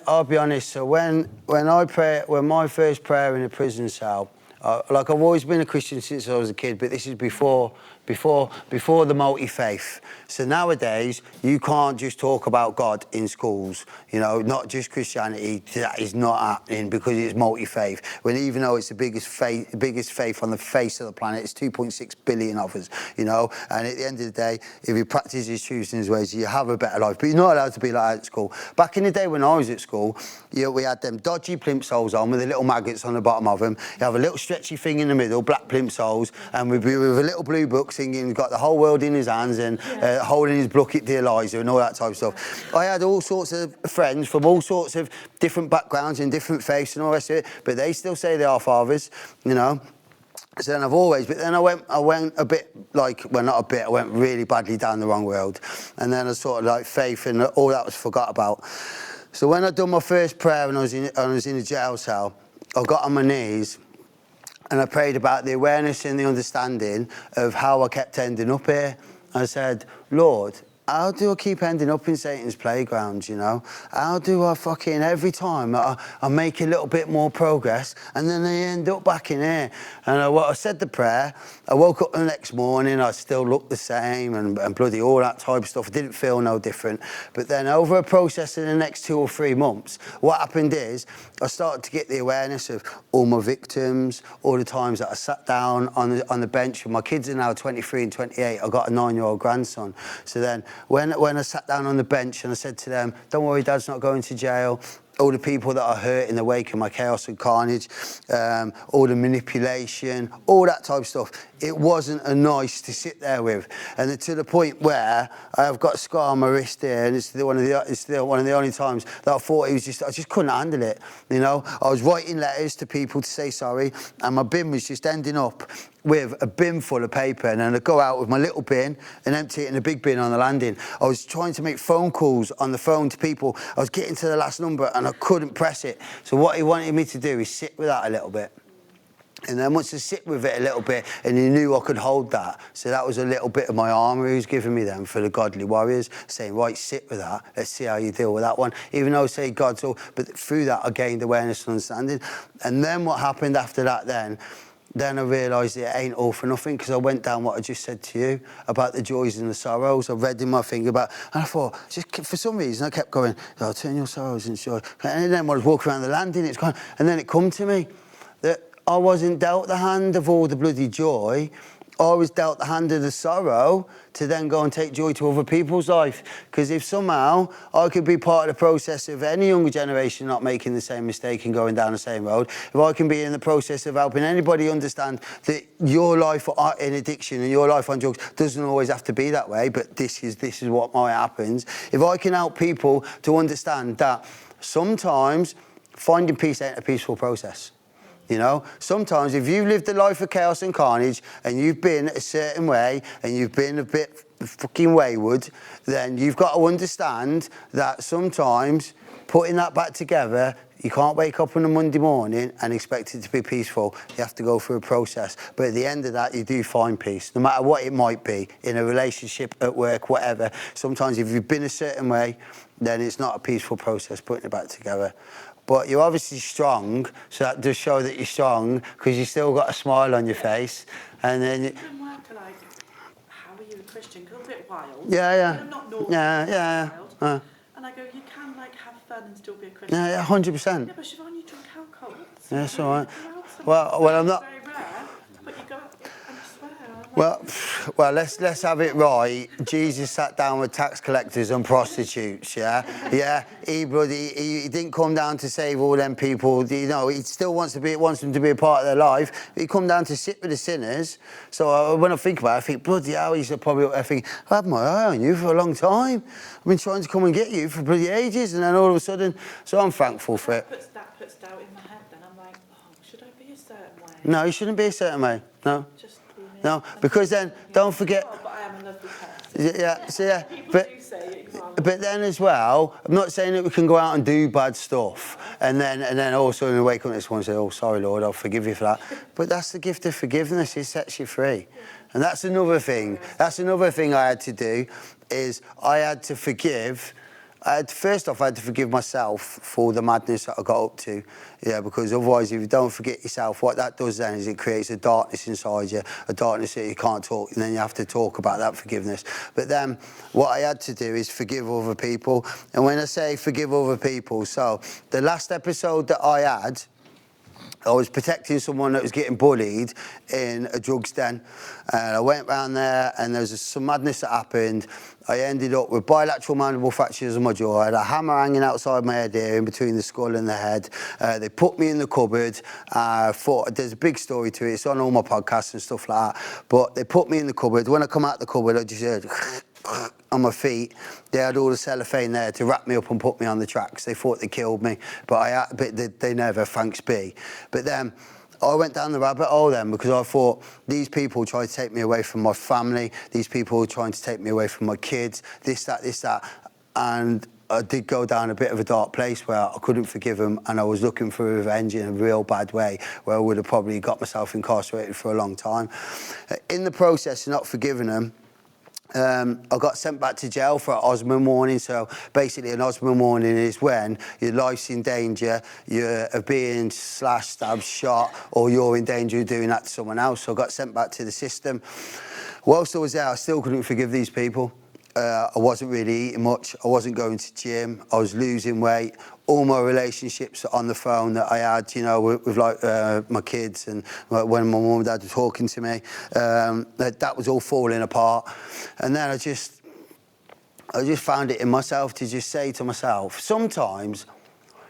I'll be honest. So when my first prayer in a prison cell, like I've always been a Christian since I was a kid, but this is before the multi-faith. So nowadays, you can't just talk about God in schools, you know, not just Christianity. That is not happening because it's multi-faith. When even though it's the biggest faith on the face of the planet, it's 2.6 billion of us, you know. And at the end of the day, if you practice his truths and his ways, you have a better life. But you're not allowed to be like that at school. Back in the day when I was at school, we had them dodgy plimp soles on with the little maggots on the bottom of them. You have a little stretchy thing in the middle, black plimp soles, and with a little blue book singing, he's got the whole world in his hands and holding his bucket to Eliza and all that type of stuff. I had all sorts of friends from all sorts of different backgrounds and different faiths and all the rest of it, but they still say they are fathers, you know. So then but then I went a bit like, well, not a bit, I went really badly down the wrong road. And then I sort of like faith and all that was forgot about. So when I'd done my first prayer and I was in a jail cell, I got on my knees and I prayed about the awareness and the understanding of how I kept ending up here. I said, Lord, how do I keep ending up in Satan's playground, you know? How do I every time I make a little bit more progress and then I end up back in here? And I said the prayer, I woke up the next morning, I still looked the same and bloody all that type of stuff. I didn't feel no different. But then over a process in the next 2 or 3 months, what happened is I started to get the awareness of all my victims, all the times that I sat down on the bench. My kids are now 23 and 28. I've got a 9-year-old grandson. So then when I sat down on the bench and I said to them, don't worry, Dad's not going to jail. All the people that are hurt in the wake of my chaos and carnage, all the manipulation, all that type of stuff. It wasn't a nice to sit there with. And to the point where I've got a scar on my wrist here, and it's still one of the only times that I thought I just couldn't handle it. You know, I was writing letters to people to say sorry, and my bin was just ending up with a bin full of paper, and then I'd go out with my little bin and empty it in a big bin on the landing. I was trying to make phone calls on the phone to people. I was getting to the last number and I couldn't press it. So what he wanted me to do is sit with that a little bit. And then once I sit with it a little bit, and he knew I could hold that. So that was a little bit of my armour he was giving me then for the godly warriors, saying, right, sit with that. Let's see how you deal with that one. Even though I say God's all, but through that I gained awareness and understanding. And then what happened after that then I realised it ain't all for nothing, because I went down what I just said to you about the joys and the sorrows. I read in my thing about, and I thought, just for some reason, I kept going, oh, turn your sorrows into joy. And then when I was walking around the landing, it's gone, and then it come to me that I wasn't dealt the hand of all the bloody joy. I was dealt the hand of the sorrow to then go and take joy to other people's life. Because if somehow I could be part of the process of any younger generation not making the same mistake and going down the same road, if I can be in the process of helping anybody understand that your life in addiction and your life on drugs doesn't always have to be that way, but this is what might happens. If I can help people to understand that sometimes finding peace ain't a peaceful process. You know, sometimes if you've lived a life of chaos and carnage and you've been a certain way and you've been a bit fucking wayward, then you've got to understand that sometimes putting that back together, you can't wake up on a Monday morning and expect it to be peaceful. You have to go through a process. But at the end of that, you do find peace, no matter what it might be, in a relationship, at work, whatever. Sometimes if you've been a certain way, then it's not a peaceful process putting it back together. But you're obviously strong, so that does show that you're strong, because you still got a smile on your face. And then Work, like, how are you a Christian? 'Cause I'm a bit wild. Yeah. I'm not normal. Yeah. Wild. And I go, you can like have fun and still be a Christian. Yeah, 100%. Yeah, but Siobhan, you drink alcohol. Yeah, that's all right. Well, I'm not. Very rare, but you go, I swear. Well, let's have it right. Jesus sat down with tax collectors and prostitutes, yeah. He didn't come down to save all them people. You know, he still wants them to be a part of their life. He come down to sit with the sinners. So when I think about it, I think, bloody hell, he's probably. I think, I've had my eye on you for a long time. I've been trying to come and get you for bloody ages, and then all of a sudden, so I'm thankful for it. That puts doubt in my head. Then I'm like, oh, should I be a certain way? No, you shouldn't be a certain way. No. Just be me. No, because then don't forget. Oh, but I am a lovely person. Yeah, so yeah, People but do say it, you are. but then as well, I'm not saying that we can go out and do bad stuff, and then all of a sudden we wake up next morning and say, "Oh, sorry, Lord, I'll forgive you for that." But that's the gift of forgiveness; it sets you free, and that's another thing. That's another thing I had to do, is I had to forgive. First off, I had to forgive myself for the madness that I got up to, because otherwise, if you don't forget yourself, what that does then is it creates a darkness inside you, a darkness that you can't talk, and then you have to talk about that forgiveness. But then, what I had to do is forgive other people, and when I say forgive other people, so the last episode that I had, I was protecting someone that was getting bullied in a drugs den. And I went round there and there was some madness that happened. I ended up with bilateral mandible fractures in my jaw. I had a hammer hanging outside my head here in between the skull and the head. They put me in the cupboard. There's a big story to it. It's on all my podcasts and stuff like that. But they put me in the cupboard. When I come out the cupboard, I just heard on my feet. They had all the cellophane there to wrap me up and put me on the tracks. They thought they killed me, but they never, thanks be. But then I went down the rabbit hole then, because I thought these people tried to take me away from my family. These people were trying to take me away from my kids, this, that. And I did go down a bit of a dark place where I couldn't forgive them, and I was looking for revenge in a real bad way, where I would have probably got myself incarcerated for a long time. In the process of not forgiving them, I got sent back to jail for an Osman warning. So basically an Osman warning is when your life's in danger, you're being slashed, stabbed, shot, or you're in danger of doing that to someone else. So I got sent back to the system. Whilst I was there, I still couldn't forgive these people. I wasn't really eating much. I wasn't going to gym. I was losing weight. All my relationships on the phone that I had, with my kids, and when my mum and dad were talking to me, that was all falling apart. And then I just found it in myself to just say to myself, sometimes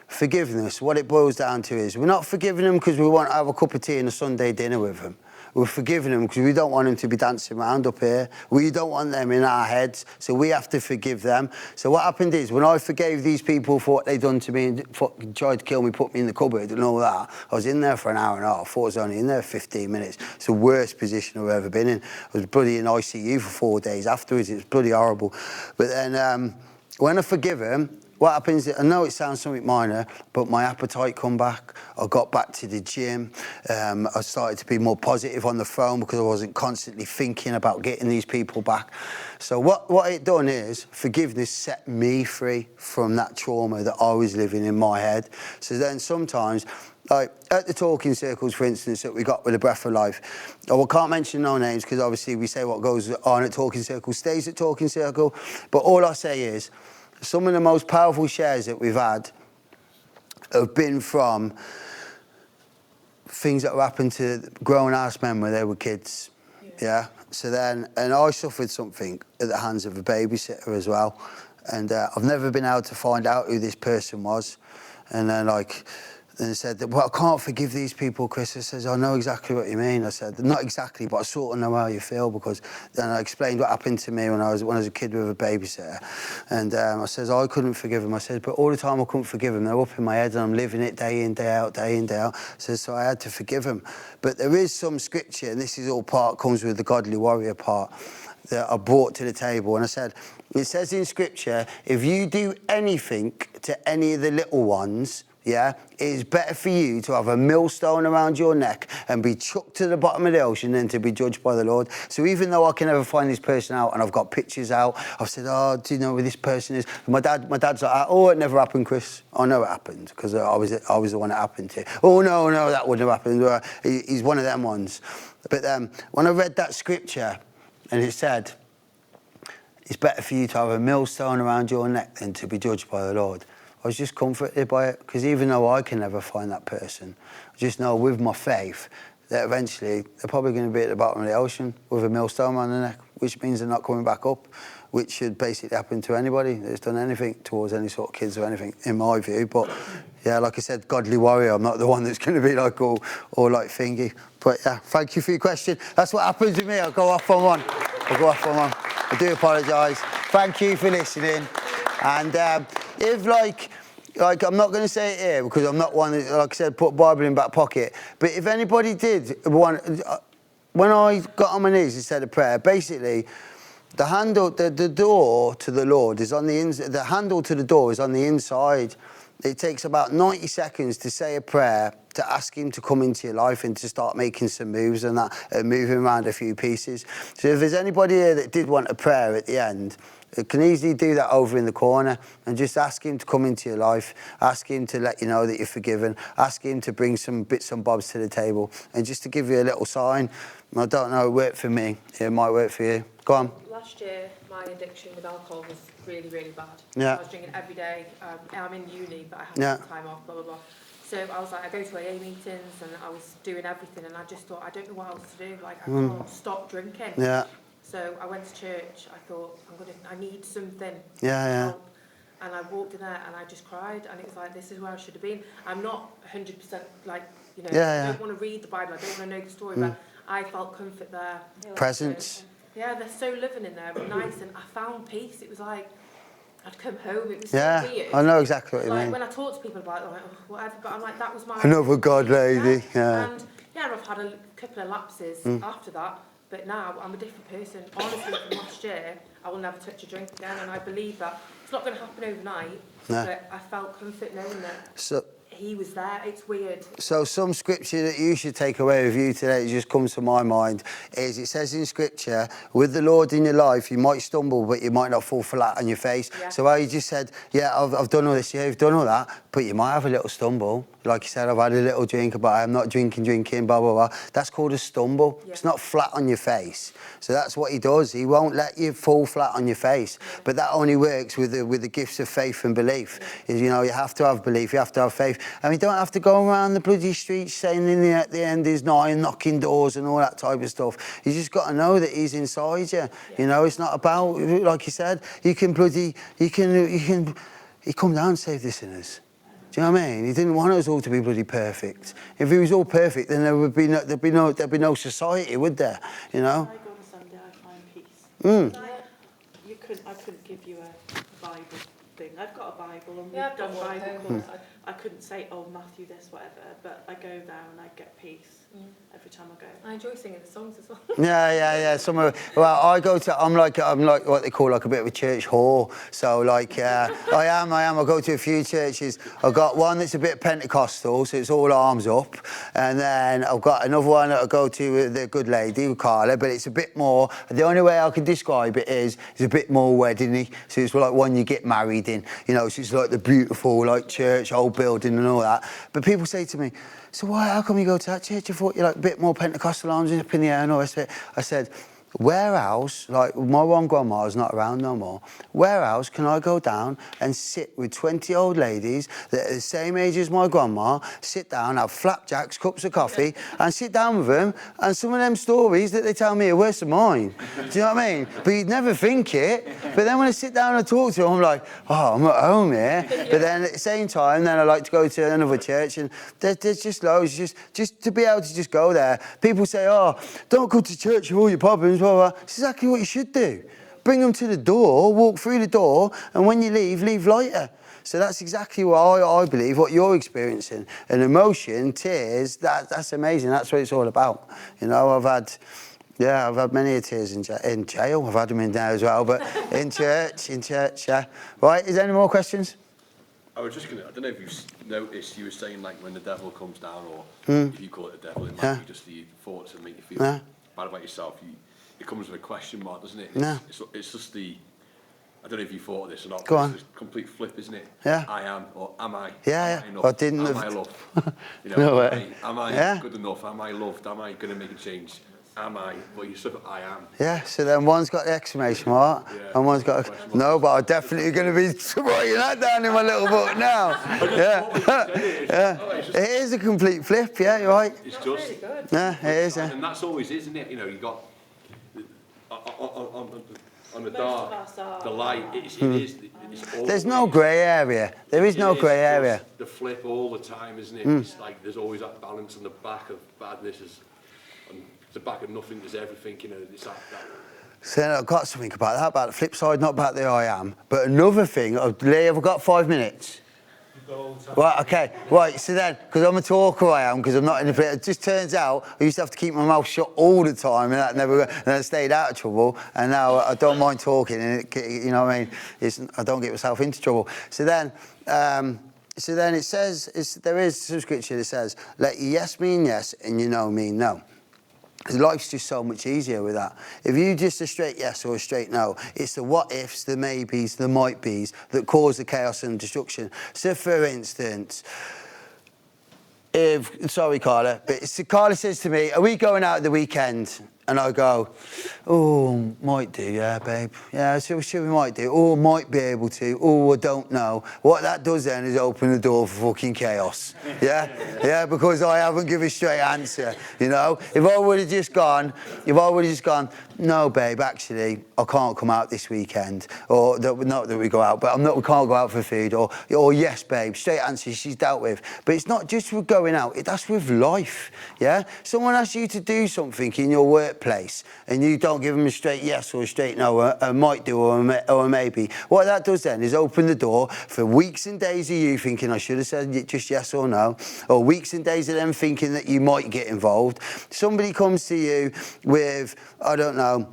forgiveness, what it boils down to is we're not forgiving them because we want to have a cup of tea and a Sunday dinner with them. We're forgiving them because we don't want them to be dancing around up here. We don't want them in our heads, so we have to forgive them. So what happened is, when I forgave these people for what they'd done to me and tried to kill me, put me in the cupboard and all that, I was in there for an hour and a half. I thought I was only in there 15 minutes. It's the worst position I've ever been in. I was bloody in ICU for 4 days afterwards. It was bloody horrible. But then when I forgive them, what happens, I know it sounds something minor, but my appetite come back. I got back to the gym. I started to be more positive on the phone because I wasn't constantly thinking about getting these people back. So what it done is, forgiveness set me free from that trauma that I was living in my head. So then sometimes, like at the talking circles, for instance, that we got with the Breath of Life, I can't mention no names because obviously we say what goes on at talking circle stays at talking circle. But all I say is, some of the most powerful shares that we've had have been from things that happened to grown-ass men when they were kids. Yeah. So then, and I suffered something at the hands of a babysitter as well. And I've never been able to find out who this person was. And then, like, and said that, well, I can't forgive these people, Chris. I says, I know exactly what you mean. I said, not exactly, but I sort of know how you feel, because then I explained what happened to me when I was a kid with a babysitter. And I says, I couldn't forgive him. I said, but all the time I couldn't forgive him. They're up in my head and I'm living it day in, day out, day in, day out. So I had to forgive him. But there is some scripture, and this is all comes with the godly warrior part, that I brought to the table. And I said, it says in scripture, if you do anything to any of the little ones, yeah, it is better for you to have a millstone around your neck and be chucked to the bottom of the ocean than to be judged by the Lord. So even though I can never find this person out, and I've got pictures out, I've said, oh, do you know where this person is? My dad's like, oh, it never happened, Chris. I know it happened, because I was the one it happened to. Oh, no, that wouldn't have happened. He's one of them ones. But when I read that scripture, and it said, it's better for you to have a millstone around your neck than to be judged by the Lord, I was just comforted by it, because even though I can never find that person, I just know with my faith that eventually they're probably going to be at the bottom of the ocean with a millstone around their neck, which means they're not coming back up, which should basically happen to anybody that's done anything towards any sort of kids or anything, in my view. But yeah, like I said, godly warrior, I'm not the one that's going to be like all like thingy. But yeah, thank you for your question. That's what happens with me. I'll go off on one. I do apologise. Thank you for listening. And if like I'm not going to say it here because I'm not one that, like I said, put Bible in back pocket. But if anybody did want, when I got on my knees and said a prayer, basically, the handle, the door to the Lord is on the inside. The handle to the door is on the inside. It takes about 90 seconds to say a prayer, to ask him to come into your life and to start making some moves and that, moving around a few pieces. So if there's anybody here that did want a prayer at the end, you can easily do that over in the corner and just ask him to come into your life, ask him to let you know that you're forgiven, ask him to bring some bits and bobs to the table, and just to give you a little sign. I don't know, it worked for me. It might work for you. Go on. Last year, my addiction with alcohol was really, really bad. Yeah. I was drinking every day. I'm in uni, but I had Yeah. some time off, blah, blah, blah. So I was like, I go to AA meetings and I was doing everything, and I just thought, I don't know what else to do. Like, I can't stop drinking. Yeah. So I went to church. I thought, I need something to Yeah. help. And I walked in there and I just cried, and it was like, this is where I should have been. I'm not 100% like, you know, I don't want to read the Bible, I don't want to know the story, but I felt comfort there. Presence. Yeah, they're so living in there, but nice, and I found peace. It was like, I'd come home, it was Yeah, so weird. I know exactly what you like, mean. when I talk to people about it, I'm like, oh, whatever, but I'm like, that was my... Another God lady, yeah. And yeah, I've had a couple of lapses after that, but now I'm a different person. Honestly, from last year, I will never touch a drink again, and I believe that it's not going to happen overnight, but I felt comfort knowing that he was there. It's weird. So some scripture that you should take away with you today, that just comes to my mind, is it says in scripture, with the Lord in your life, you might stumble, but you might not fall flat on your face. Yeah. So how you just said, yeah, I've done all this, yeah, you've done all that, but you might have a little stumble. Like you said, I've had a little drink, but I'm not drinking, blah, blah, blah. That's called a stumble. Yeah. It's not flat on your face. So that's what he does. He won't let you fall flat on your face. Yeah. But that only works with the gifts of faith and belief. Yeah. Is, you know, you have to have belief, you have to have faith. And you don't have to go around the bloody streets saying at the end is nine, knocking doors and all that type of stuff. You just got to know that he's inside you. Yeah. You know, it's not about, like you said, he come down and save the sinners. Do you know what I mean? He didn't want us all to be bloody perfect. If he was all perfect, then there'd be no society, would there? You know. I go on a Sunday, I find peace. I couldn't give you a Bible thing. I've got a Bible and Yeah, we've done I've got one Bible at course. home. I couldn't say, oh, Matthew this, whatever, but I go there and I get peace every time I go. I enjoy singing the songs as well. Yeah. Well, I'm like what they call like a bit of a church whore. So like, I am. I go to a few churches. I've got one that's a bit Pentecostal, so it's all arms up, and then I've got another one that I go to with the good lady, with Carla, but it's a bit more. The only way I can describe it is it's a bit more wedding-y. So it's like one you get married in. You know, so it's like the beautiful like church, old building and all that. But people say to me, so how come you go to that church? I thought you're like a bit more Pentecostal, arms up in the air and all this. I said, where else, like my one grandma's not around no more, where else can I go down and sit with 20 old ladies that are the same age as my grandma, sit down, have flapjacks, cups of coffee, and sit down with them, and some of them stories that they tell me are worse than mine. Do you know what I mean? But you'd never think it. But then when I sit down and talk to them, I'm like, oh, I'm at home here. But then at the same time, then I like to go to another church, and there's just loads, just to be able to just go there. People say, oh, don't go to church with all your problems. Blah, blah. It's exactly what you should do. Bring them to the door, walk through the door, and when you leave lighter. So that's exactly what I believe, what you're experiencing. An emotion, tears, that's amazing. That's what it's all about. You know, I've had many tears in jail. I've had them in there as well, but in church, yeah. Right, is there any more questions? I was just gonna, I don't know if you've noticed, you were saying like when the devil comes down, or if you call it the devil, it might be just the thoughts that make you feel bad about yourself. It comes with a question mark, doesn't it? It's just the, I don't know if you thought of this or not. Go on. It's a complete flip, isn't it? Yeah. I am, or am I? Yeah. Am I enough? I didn't am have... I loved? You know, No way. Am I Yeah. good enough? Am I loved? Am I going to make a change? Am I? Well, you said I am. Yeah, so then one's got the exclamation mark, and one's got a... No, but I'm definitely going to be writing that down in my little book now. It is a complete flip, yeah, you're right. It's just... Really good. Yeah, it is, yeah. And that's always, isn't it? You know, you got... On the dark, the light, it is... There's no grey area. There is no grey area. The flip all the time, isn't it? It's like there's always that balance on the back of badness, and the back of nothing, there's everything, you know, it's that. So I've got something about the flip side, not about the I am. But another thing, Lee, have I got 5 minutes? Right, okay. Right, so then, because I'm a talker, I am, because I'm not in the... It just turns out I used to have to keep my mouth shut all the time, and that never... And I stayed out of trouble, and now I don't mind talking, and you know what I mean? I don't get myself into trouble. So then it says, there is some scripture that says, let your yes mean yes, and your no mean no. Because life's just so much easier with that. If you just a straight yes or a straight no, it's the what-ifs, the maybes, the might-bes that cause the chaos and destruction. So, for instance, sorry, Carla, but Carla says to me, are we going out at the weekend? And I go, oh, might do, yeah, babe. Yeah, so we might do. Oh, might be able to. Oh, I don't know. What that does then is open the door for fucking chaos. Yeah? Yeah, because I haven't given a straight answer, you know? If I would have just gone, no, babe, actually, I can't come out this weekend. Or, not that we go out, but we can't go out for food. Or yes, babe, straight answer, she's dealt with. But it's not just with going out, that's with life, yeah? Someone asks you to do something in your workplace, and you don't give them a straight yes or a straight no, a might do or a maybe. What that does then is open the door for weeks and days of you thinking I should have said just yes or no, or weeks and days of them thinking that you might get involved. Somebody comes to you with, I don't know,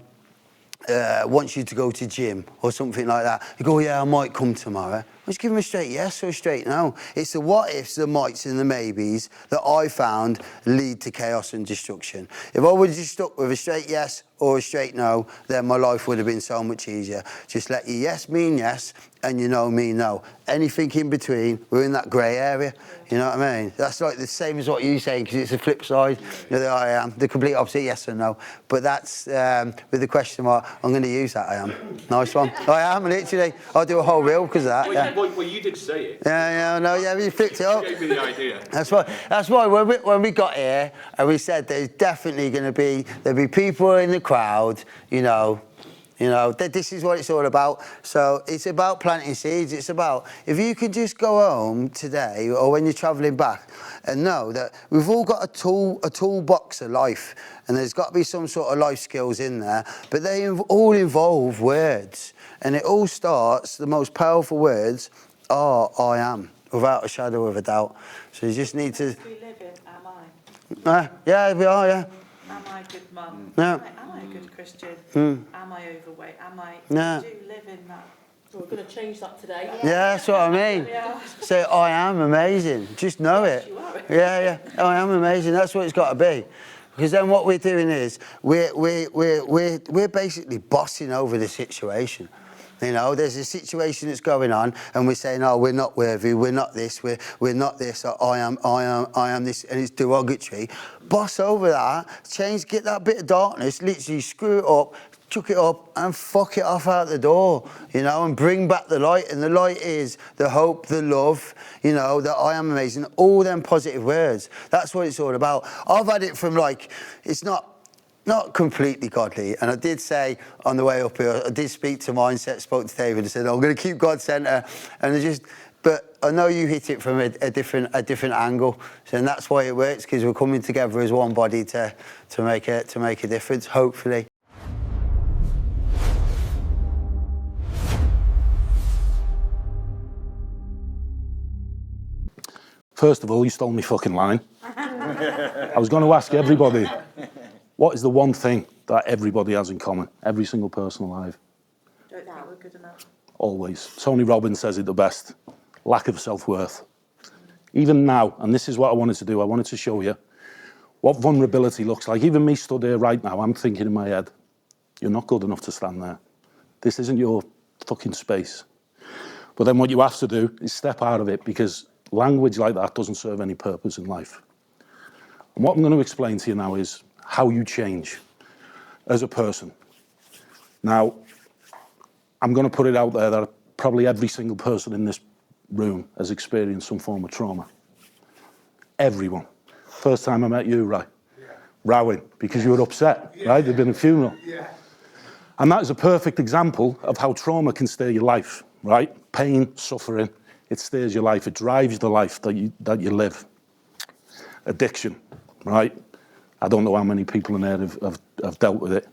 wants you to go to gym or something like that. You go, yeah, I might come tomorrow. Just give them a straight yes or a straight no. It's the what-ifs, the mights and the maybes that I found lead to chaos and destruction. If I would have just stuck with a straight yes or a straight no, then my life would have been so much easier. Just let your yes mean yes and your no mean no. Anything in between, we're in that grey area. You know what I mean? That's like the same as what you're saying, because it's the flip side. You know, I am the complete opposite, yes and no. But that's with the question mark. I'm going to use that. I am. Nice one. I am literally. I'll do a whole reel because of that. Yeah. Well, you did say it. Yeah, no, yeah, you flipped it up. You gave me the idea. That's why when we got here and we said there's definitely going to be, there'll be people in the crowd, you know, You know, this is what it's all about. So it's about planting seeds. It's about, if you could just go home today or when you're travelling back and know that we've all got a toolbox of life, and there's got to be some sort of life skills in there, but they all involve words. And it all starts, the most powerful words are I am, without a shadow of a doubt. So you just need to... We live in, am I? Yeah, we are, yeah. Am I a good mum? Yeah. Am I a good Christian? Am I overweight? Am I... Yeah. We do live in that. We're going to change that today. Yeah, that's what I mean. Yeah. Say, I am amazing. Just know it. you are. Yeah, I am amazing. That's what it's got to be. Because then what we're doing is we're basically bossing over the situation. You know, there's a situation that's going on, and we're saying, "Oh, we're not worthy. We're not this. We're not this. I am this," and it's derogatory. Boss over that. Change. Get that bit of darkness. Literally screw it up. Chuck it up and fuck it off out the door, you know, and bring back the light. And the light is the hope, the love, you know, that I am amazing. All them positive words. That's what it's all about. I've had it from, like, it's not completely godly. And I did say on the way up here, I did speak to Mindset, spoke to David and said, I'm going to keep God centre. And but I know you hit it from a different angle. So, and that's why it works, because we're coming together as one body to make a difference, hopefully. First of all, you stole me fucking line. I was going to ask everybody, what is the one thing that everybody has in common? Every single person alive. Don't think we're good enough. Always. Tony Robbins says it the best. Lack of self-worth. Even now, and this is what I wanted to do, I wanted to show you what vulnerability looks like. Even me stood here right now, I'm thinking in my head, you're not good enough to stand there. This isn't your fucking space. But then what you have to do is step out of it, because language like that doesn't serve any purpose in life. And what I'm going to explain to you now is how you change as a person. Now, I'm going to put it out there that probably every single person in this room has experienced some form of trauma. Everyone. First time I met you, right? Yeah. Rowing, because you were upset, right? There'd been a funeral. Yeah. And that is a perfect example of how trauma can steer your life, right? Pain, suffering. It steers your life. It drives the life that you live. Addiction, right? I don't know how many people in there have dealt with it.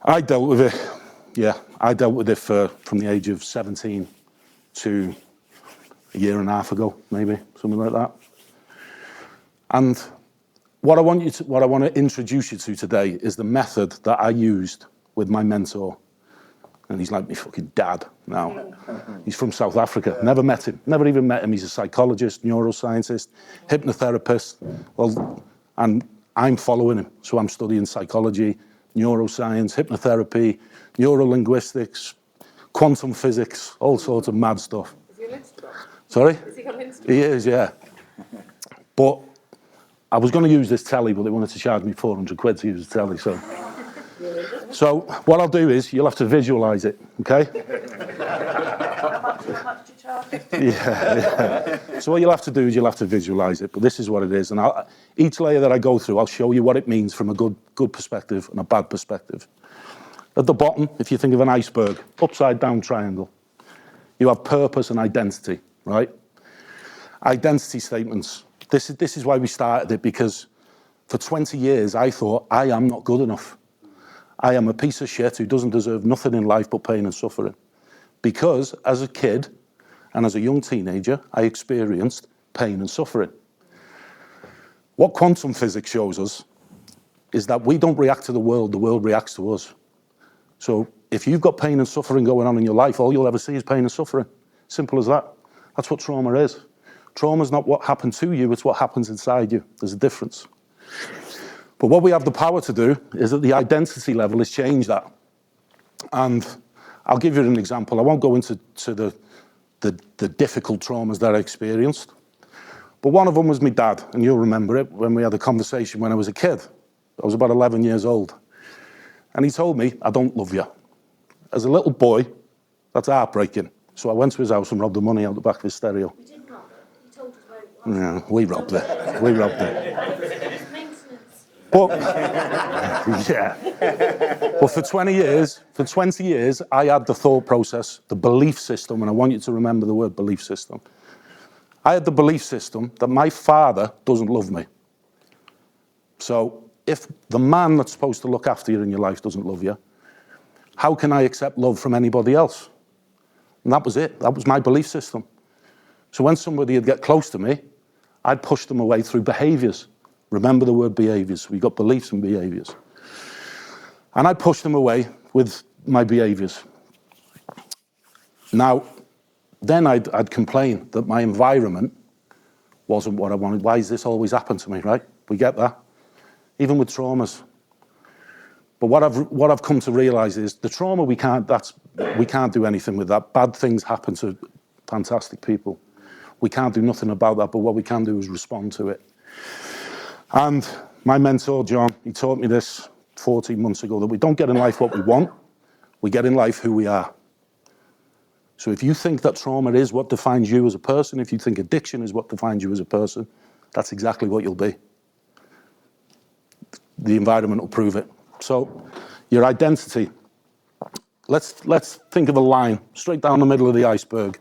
I dealt with it, yeah. I dealt with it from the age of 17 to a year and a half ago, maybe, something like that. And what I want to introduce you to today is the method that I used with my mentor. And he's like my fucking dad now. He's from South Africa. Never met him. Never even met him. He's a psychologist, neuroscientist, hypnotherapist. Well, and I'm following him. So I'm studying psychology, neuroscience, hypnotherapy, neurolinguistics, quantum physics, all sorts of mad stuff. Is he on Instagram? Sorry? Is he on Instagram? He is, yeah. But I was going to use this telly, but they wanted to charge me 400 quid to use the telly, so... So what I'll do is you'll have to visualise it, okay? How much do you charge? Yeah. So what you'll have to do is you'll have to visualise it, but this is what it is. And each layer that I go through, I'll show you what it means from a good perspective and a bad perspective. At the bottom, if you think of an iceberg, upside down triangle, you have purpose and identity, right? Identity statements. This is why we started it, because for 20 years I thought I am not good enough. I am a piece of shit who doesn't deserve nothing in life but pain and suffering. Because as a kid and as a young teenager, I experienced pain and suffering. What quantum physics shows us is that we don't react to the world reacts to us. So if you've got pain and suffering going on in your life, all you'll ever see is pain and suffering. Simple as that. That's what trauma is. Trauma is not what happened to you, it's what happens inside you. There's a difference. But what we have the power to do is at the identity level is change that. And I'll give you an example. I won't go into the difficult traumas that I experienced. But one of them was my dad, and you'll remember it when we had a conversation when I was a kid. I was about 11 years old. And he told me, I don't love you. As a little boy, that's heartbreaking. So I went to his house and robbed the money out the back of his stereo. We didn't rob it. You told us where it was. Yeah, we robbed it. We robbed it. But, yeah. But for 20 years, I had the thought process, the belief system, and I want you to remember the word belief system. I had the belief system that my father doesn't love me. So if the man that's supposed to look after you in your life doesn't love you, how can I accept love from anybody else? And that was it. That was my belief system. So when somebody would get close to me, I'd push them away through behaviors. Remember the word behaviors. We've got beliefs and behaviors. And I'd push them away with my behaviors. Now, then I'd complain that my environment wasn't what I wanted. Why does this always happen to me, right? We get that. Even with traumas. But what I've come to realize is the trauma, we can't do anything with that. Bad things happen to fantastic people. We can't do nothing about that, but what we can do is respond to it. And my mentor, John, he taught me this 14 months ago, that we don't get in life what we want, we get in life who we are. So if you think that trauma is what defines you as a person, if you think addiction is what defines you as a person, that's exactly what you'll be. The environment will prove it. So your identity, let's think of a line straight down the middle of the iceberg.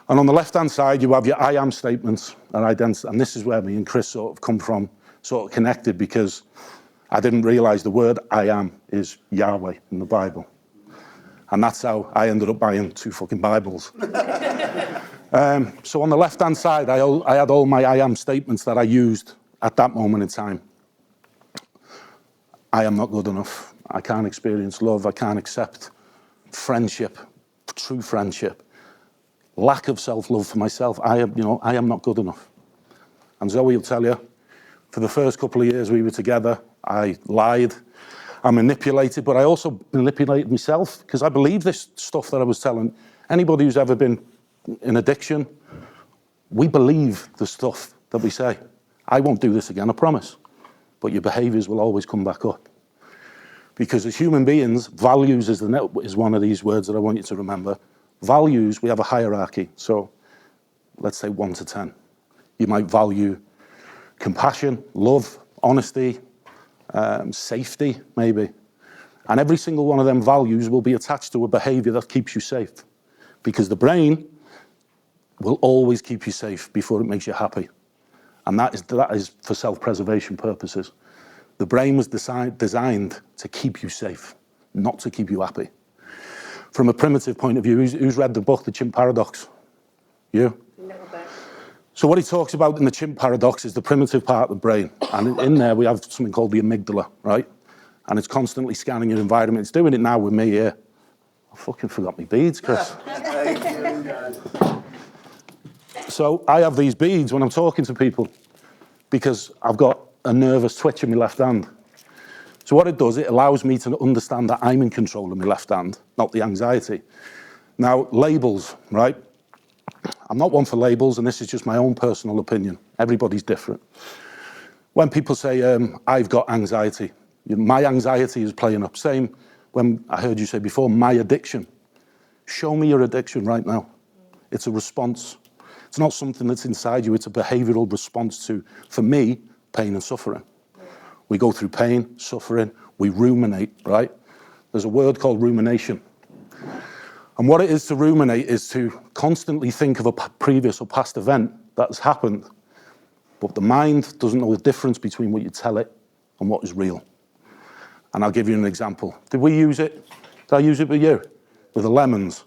And on the left-hand side, you have your I am statements and identity. And this is where me and Chris sort of come from, sort of connected, because I didn't realize the word I am is Yahweh in the Bible. And that's how I ended up buying 2 fucking Bibles. So on the left-hand side, I had all my I am statements that I used at that moment in time. I am not good enough. I can't experience love. I can't accept friendship, true friendship. Lack of self-love for myself. I am not good enough. And Zoe will tell you, for the first couple of years we were together, I lied, I manipulated, but I also manipulated myself, because I believe this stuff that I was telling. Anybody who's ever been in addiction, we believe the stuff that we say. I won't do this again, I promise. But your behaviors will always come back up. Because as human beings, values is one of these words that I want you to remember. Values, we have a hierarchy. So let's say 1 to 10. You might value compassion, love, honesty, safety, maybe. And every single one of them values will be attached to a behavior that keeps you safe. Because the brain will always keep you safe before it makes you happy. And that is for self-preservation purposes. The brain was designed to keep you safe, not to keep you happy. From a primitive point of view, who's read the book, The Chimp Paradox? You? A little bit. So what he talks about in the chimp paradox is the primitive part of the brain. And in there we have something called the amygdala, right? And it's constantly scanning your environment. It's doing it now with me here. I fucking forgot my beads, Chris. So I have these beads when I'm talking to people because I've got a nervous twitch in my left hand. So what it does, it allows me to understand that I'm in control of my left hand, not the anxiety. Now, labels, right? I'm not one for labels, and this is just my own personal opinion. Everybody's different. When people say, I've got anxiety, my anxiety is playing up. Same when I heard you say before, my addiction. Show me your addiction right now. It's a response. It's not something that's inside you. It's a behavioral response to, for me, pain and suffering. We go through pain, suffering, we ruminate, right? There's a word called rumination. And what it is to ruminate is to constantly think of a previous or past event that has happened, but the mind doesn't know the difference between what you tell it and what is real. And I'll give you an example. Did we use it? Did I use it with you? With the lemons.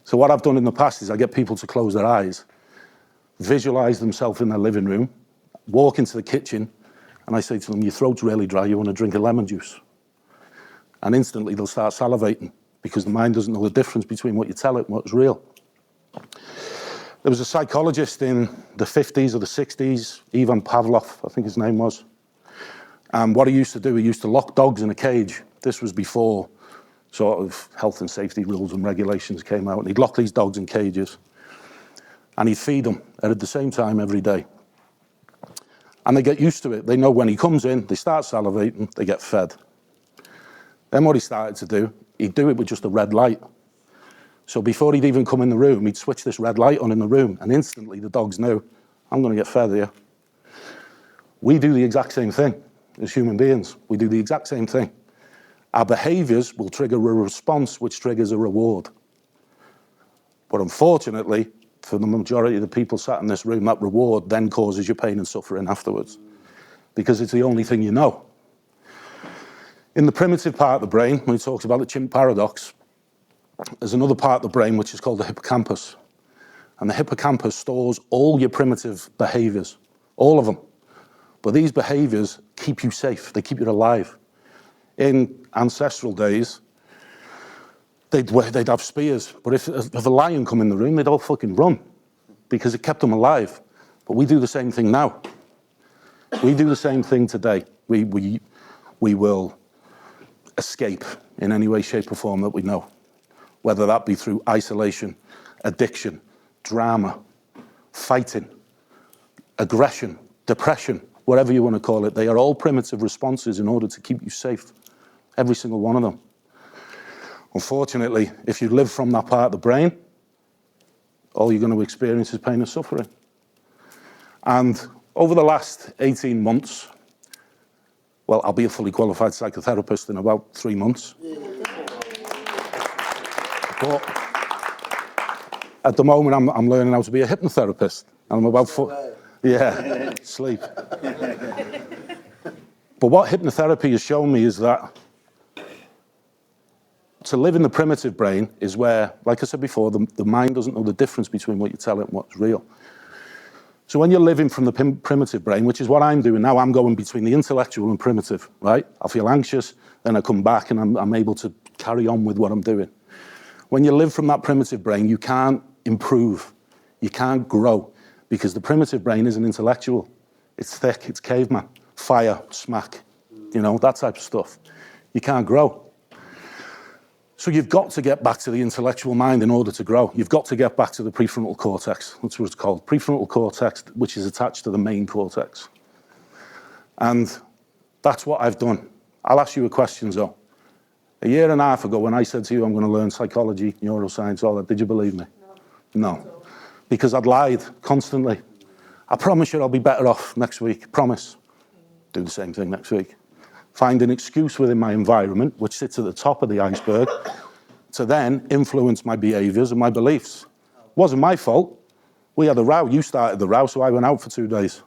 So what I've done in the past is I get people to close their eyes, visualize themselves in their living room, walk into the kitchen, and I say to them, your throat's really dry, you want to drink a lemon juice. And instantly they'll start salivating because the mind doesn't know the difference between what you tell it and what's real. There was a psychologist in the 50s or the 60s, Ivan Pavlov, I think his name was. And what he used to do, he used to lock dogs in a cage. This was before sort of health and safety rules and regulations came out. And he'd lock these dogs in cages and he'd feed them at the same time every day. And they get used to it. They know when he comes in, they start salivating, they get fed. Then what he started to do, he'd do it with just a red light. So before he'd even come in the room, he'd switch this red light on in the room, and instantly the dogs knew, I'm going to get fed here. We do the exact same thing. as human beings. We do the exact same thing. Our behaviors will trigger a response which triggers a reward. But unfortunately, for the majority of the people sat in this room, that reward then causes you pain and suffering afterwards, because it's the only thing you know. In the primitive part of the brain, when we talked about the chimp paradox, there's another part of the brain which is called the hippocampus. And the hippocampus stores all your primitive behaviors, all of them. But these behaviors keep you safe, they keep you alive. In ancestral days, they'd have spears, but if a lion come in the room, they'd all fucking run, because it kept them alive. But we do the same thing now. We do the same thing today. We will escape in any way, shape or form that we know, whether that be through isolation, addiction, drama, fighting, aggression, depression, whatever you want to call it. They are all primitive responses in order to keep you safe, every single one of them. Unfortunately, if you live from that part of the brain, all you're going to experience is pain and suffering. And over the last 18 months, well, I'll be a fully qualified psychotherapist in about 3 months. But at the moment, I'm learning how to be a hypnotherapist. And I'm about sleep. But what hypnotherapy has shown me is that to live in the primitive brain is where, like I said before, the mind doesn't know the difference between what you tell it and what's real. So when you're living from the primitive brain, which is what I'm doing now, I'm going between the intellectual and primitive, right? I feel anxious, then I come back and I'm able to carry on with what I'm doing. When you live from that primitive brain, you can't improve, you can't grow, because the primitive brain isn't intellectual. It's thick, it's caveman, fire, smack, that type of stuff. You can't grow. So you've got to get back to the intellectual mind in order to grow. You've got to get back to the prefrontal cortex. That's what it's called. Prefrontal cortex, which is attached to the main cortex. And that's what I've done. I'll ask you a question, though. A year and a half ago, when I said to you, I'm going to learn psychology, neuroscience, all that, did you believe me? No. Because I'd lied constantly. I promise you I'll be better off next week. Promise. Do the same thing next week. Find an excuse within my environment, which sits at the top of the iceberg, to then influence my behaviours and my beliefs. It wasn't my fault. We had a row. You started the row, so I went out for 2 days.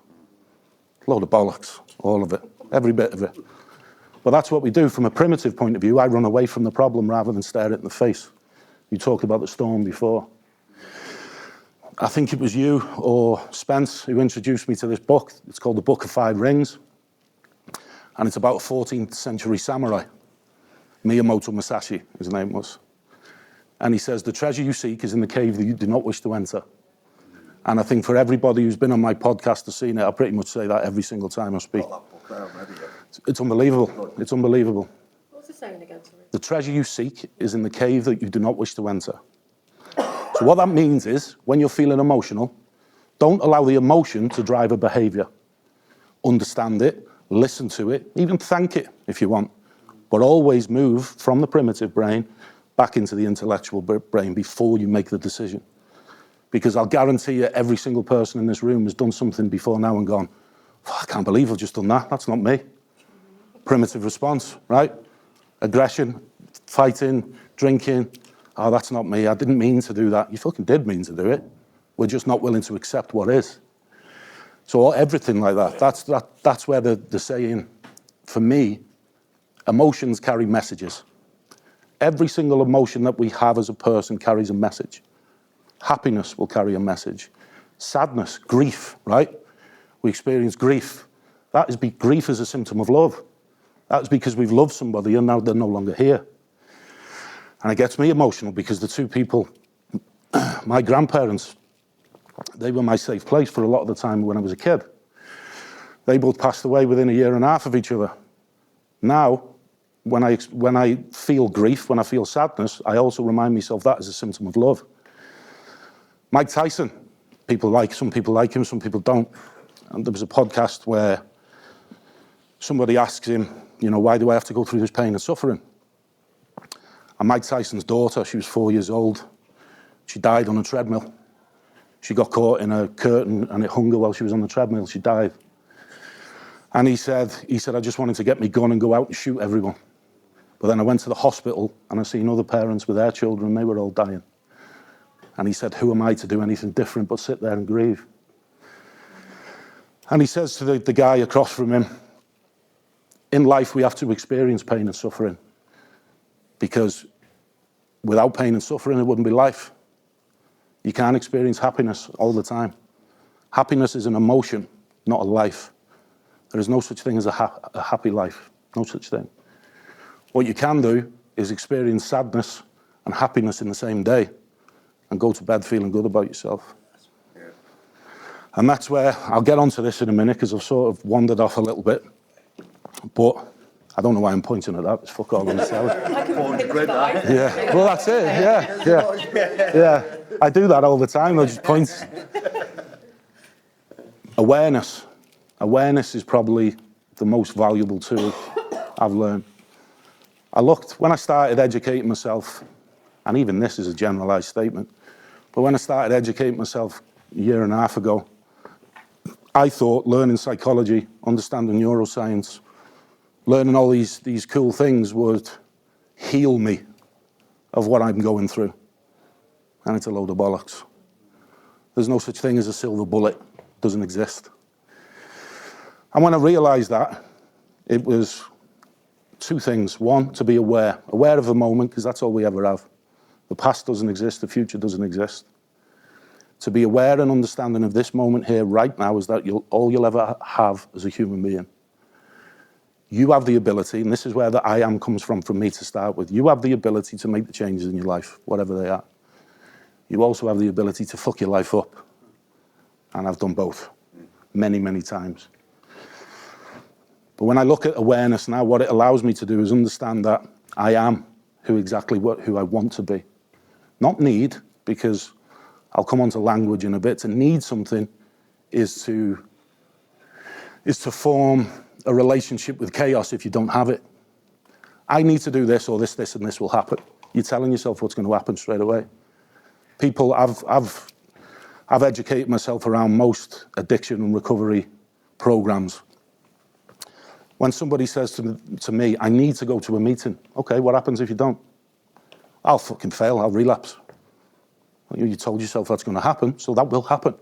Load of bollocks, all of it, every bit of it. But that's what we do from a primitive point of view. I run away from the problem rather than stare it in the face. You talked about the storm before. I think it was you or Spence who introduced me to this book. It's called The Book of Five Rings. And it's about a 14th century samurai. Miyamoto Musashi, his name was. And he says, the treasure you seek is in the cave that you do not wish to enter. And I think for everybody who's been on my podcast has seen it, I pretty much say that every single time I speak. It's unbelievable. It's unbelievable. What's the saying again, sorry? The treasure you seek is in the cave that you do not wish to enter. So what that means is, when you're feeling emotional, don't allow the emotion to drive a behaviour. Understand it. Listen to it, even thank it if you want, but always move from the primitive brain back into the intellectual brain before you make the decision. Because I'll guarantee you every single person in this room has done something before now and gone, oh, I can't believe I've just done that, that's not me. Primitive response, right? Aggression, fighting, drinking, oh, that's not me, I didn't mean to do that. You fucking did mean to do it. We're just not willing to accept what is. So everything like that, that's where the saying, for me, emotions carry messages. Every single emotion that we have as a person carries a message. Happiness will carry a message. Sadness, grief, right? We experience grief. Grief is a symptom of love. That is because we've loved somebody and now they're no longer here. And it gets me emotional because the two people, my grandparents, they were my safe place for a lot of the time when I was a kid. They both passed away within a year and a half of each other. Now, when I feel grief, when I feel sadness, I also remind myself that is a symptom of love. Mike Tyson, some people like him, some people don't. And there was a podcast where somebody asks him, why do I have to go through this pain and suffering? And Mike Tyson's daughter, she was 4 years old, she died on a treadmill. She got caught in a curtain and it hung her while she was on the treadmill. She died. And he said, I just wanted to get my gun and go out and shoot everyone. But then I went to the hospital and I seen other parents with their children, they were all dying. And he said, who am I to do anything different but sit there and grieve? And he says to the guy across from him, in life we have to experience pain and suffering, because without pain and suffering it wouldn't be life. You can't experience happiness all the time. Happiness is an emotion, not a life. There is no such thing as a happy life, no such thing. What you can do is experience sadness and happiness in the same day and go to bed feeling good about yourself. And that's where, I'll get onto this in a minute because I've sort of wandered off a little bit, but I don't know why I'm pointing at that, it's fuck all on the salad. Yeah, well that's it, yeah. I do that all the time, I just point. Awareness. Awareness is probably the most valuable tool I've learned. I looked, when I started educating myself, and even this is a generalized statement, but when I started educating myself a year and a half ago, I thought learning psychology, understanding neuroscience, learning all these cool things would heal me of what I'm going through. And it's a load of bollocks. There's no such thing as a silver bullet. It doesn't exist. And when I realized that, it was two things. One, to be aware of the moment, because that's all we ever have. The past doesn't exist, the future doesn't exist. To be aware and understanding of this moment here right now is that all you'll ever have as a human being. You have the ability, and this is where the I am comes from me to start with, you have the ability to make the changes in your life, whatever they are. You also have the ability to fuck your life up. And I've done both, many, many times. But when I look at awareness now, what it allows me to do is understand that I am who I want to be. Not need, because I'll come on to language in a bit. To need something is to form a relationship with chaos if you don't have it. I need to do this or this, and this will happen. You're telling yourself what's going to happen straight away. People, I've educated myself around most addiction and recovery programs. When somebody says to me, I need to go to a meeting. Okay, what happens if you don't? I'll fucking fail, I'll relapse. You told yourself that's going to happen, so that will happen.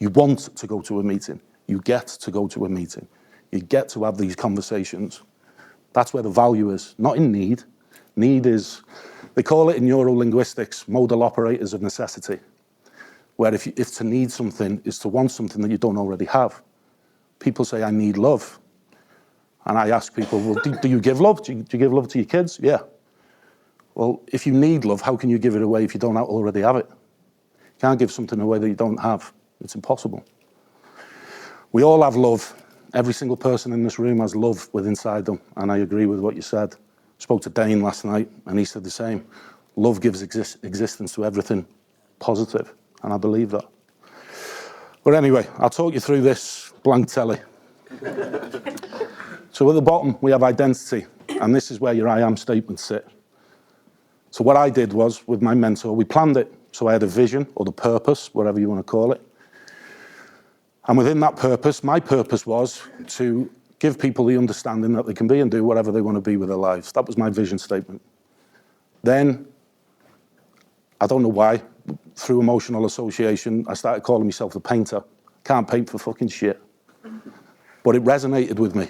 You want to go to a meeting. You get to go to a meeting. You get to have these conversations. That's where the value is, not in need. Need is, they call it in neuro-linguistics, modal operators of necessity, where if to need something is to want something that you don't already have. People say, I need love. And I ask people, well, do you give love? Do you give love to your kids? Yeah. Well, if you need love, how can you give it away if you don't already have it? You can't give something away that you don't have. It's impossible. We all have love. Every single person in this room has love within inside them. And I agree with what you said. I spoke to Dane last night, and he said the same. Love gives existence to everything positive, and I believe that. But anyway, I'll talk you through this blank telly. So at the bottom, we have identity, and this is where your I am statements sit. So what I did was, with my mentor, we planned it. So I had a vision, or the purpose, whatever you want to call it. And within that purpose, my purpose was to give people the understanding that they can be and do whatever they want to be with their lives. That was my vision statement. Then, I don't know why, through emotional association, I started calling myself the painter. Can't paint for fucking shit. But it resonated with me.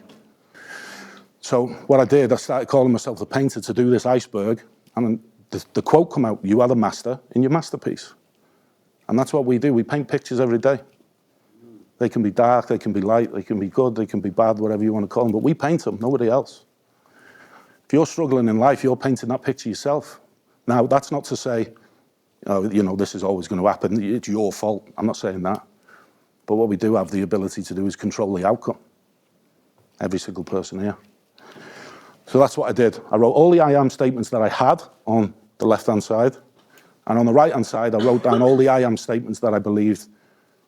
So what I did, I started calling myself the painter to do this iceberg, and the quote come out, you are the master in your masterpiece. And that's what we do, we paint pictures every day. They can be dark, they can be light, they can be good, they can be bad, whatever you want to call them, but we paint them, nobody else. If you're struggling in life, you're painting that picture yourself. Now, that's not to say, this is always going to happen, it's your fault, I'm not saying that. But what we do have the ability to do is control the outcome. Every single person here. So that's what I did. I wrote all the I am statements that I had on the left-hand side. And on the right-hand side, I wrote down all the I am statements that I believed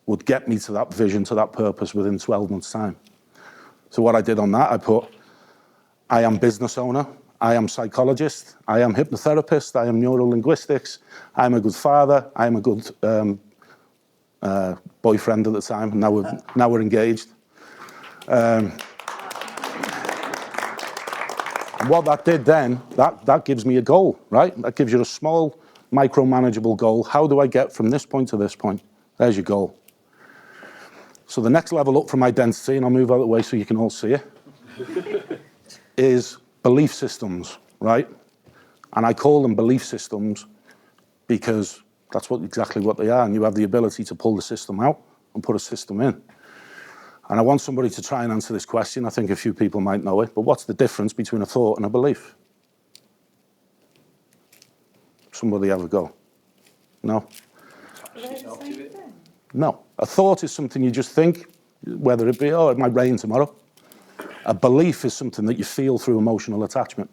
would get me to that vision, to that purpose within 12 months' time. So what I did on that, I put, I am business owner, I am psychologist, I am hypnotherapist, I am neuro-linguistics, I am a good father, I am a good boyfriend at the time, and now we're engaged. what that did then, that gives me a goal, right? That gives you a small, micro-manageable goal. How do I get from this point to this point? There's your goal. So the next level up from identity, and I'll move out of the way so you can all see it, is belief systems, right? And I call them belief systems because that's exactly what they are, and you have the ability to pull the system out and put a system in. And I want somebody to try and answer this question. I think a few people might know it, but what's the difference between a thought and a belief? Somebody have a go? No? No. A thought is something you just think, whether it be, oh, it might rain tomorrow. A belief is something that you feel through emotional attachment.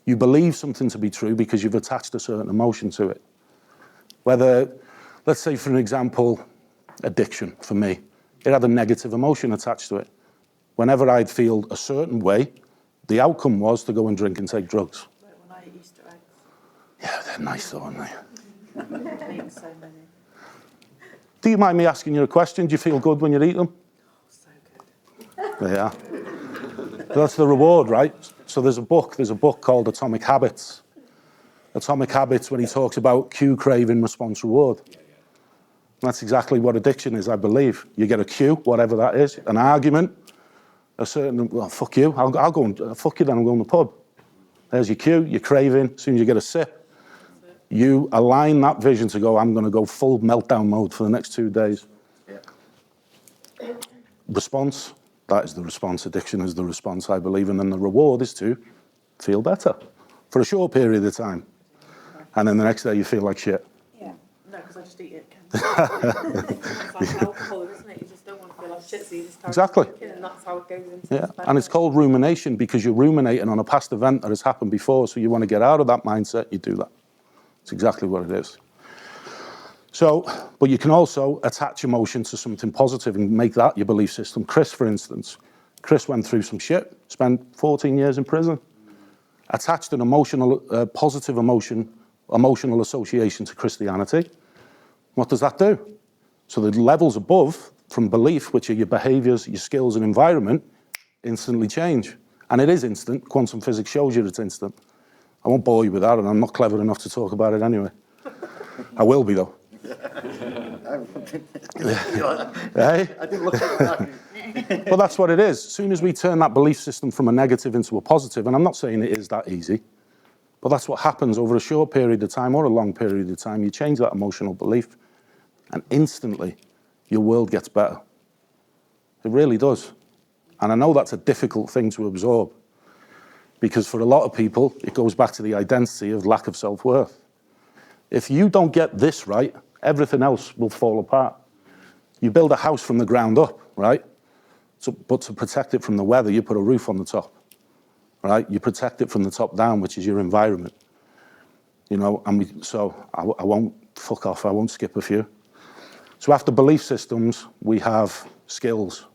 You believe something to be true because you've attached a certain emotion to it. Whether, let's say for an example, addiction for me. It had a negative emotion attached to it. Whenever I'd feel a certain way, the outcome was to go and drink and take drugs. Like when I eat Easter eggs. Yeah, they're nice though, aren't they? I've eaten so many. Do you mind me asking you a question? Do you feel good when you eat them? So good. There you are. That's the reward, right? So there's a book called Atomic Habits. Atomic Habits, when he talks about cue, craving, response, reward. That's exactly what addiction is, I believe. You get a cue, whatever that is, an argument, a certain, well, fuck you, I'll go and, fuck you then, I'm going to the pub. There's your cue, your craving, as soon as you get a sip, you align that vision to go, I'm going to go full meltdown mode for the next 2 days. Yeah. Response, that is the response. Addiction is the response, I believe, and then the reward is to feel better for a short period of time. And then the next day you feel like shit. Yeah. No, because I just eat it. It's like alcohol, isn't it? You just don't want to feel like shit, so you just start Exactly. drinking, and that's how it goes into Yeah, and it's called rumination because you're ruminating on a past event that has happened before, so you want to get out of that mindset, you do that. It's exactly what it is. So, but you can also attach emotion to something positive and make that your belief system. Chris, for instance, Chris went through some shit, spent 14 years in prison, attached an emotional, positive emotional association to Christianity. What does that do? So the levels above from belief, which are your behaviors, your skills and environment, instantly change. And it is instant. Quantum physics shows you it's instant. I won't bore you with that, and I'm not clever enough to talk about it anyway. I will be, though. Hey? I didn't look at that. But that's what it is. As soon as we turn that belief system from a negative into a positive, and I'm not saying it is that easy, but that's what happens over a short period of time or a long period of time. You change that emotional belief, and instantly your world gets better. It really does. And I know that's a difficult thing to absorb, because for a lot of people, it goes back to the identity of lack of self-worth. If you don't get this right, everything else will fall apart. You build a house from the ground up, right? But to protect it from the weather, you put a roof on the top, right? You protect it from the top down, which is your environment. You know, and so I won't fuck off, I won't skip a few. So after belief systems, we have skills.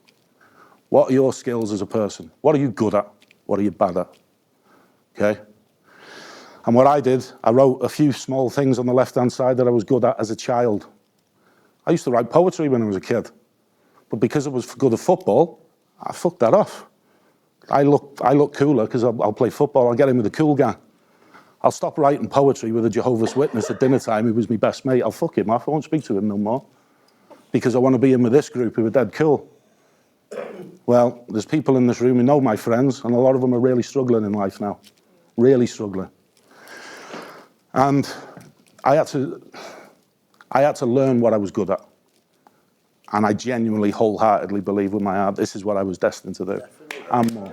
What are your skills as a person? What are you good at? What are you bad at? Okay? And what I did, I wrote a few small things on the left-hand side that I was good at as a child. I used to write poetry when I was a kid. But because I was good at football, I fucked that off. I look cooler because I'll play football. I'll get in with the cool gang. I'll stop writing poetry with a Jehovah's Witness at dinner time who was my best mate. I'll fuck him off. I won't speak to him no more. Because I want to be in with this group who are dead cool. Well, there's people in this room who know my friends, and a lot of them are really struggling in life now. Really struggling. And I had to learn what I was good at. And I genuinely, wholeheartedly believe with my heart, this is what I was destined to do. And more.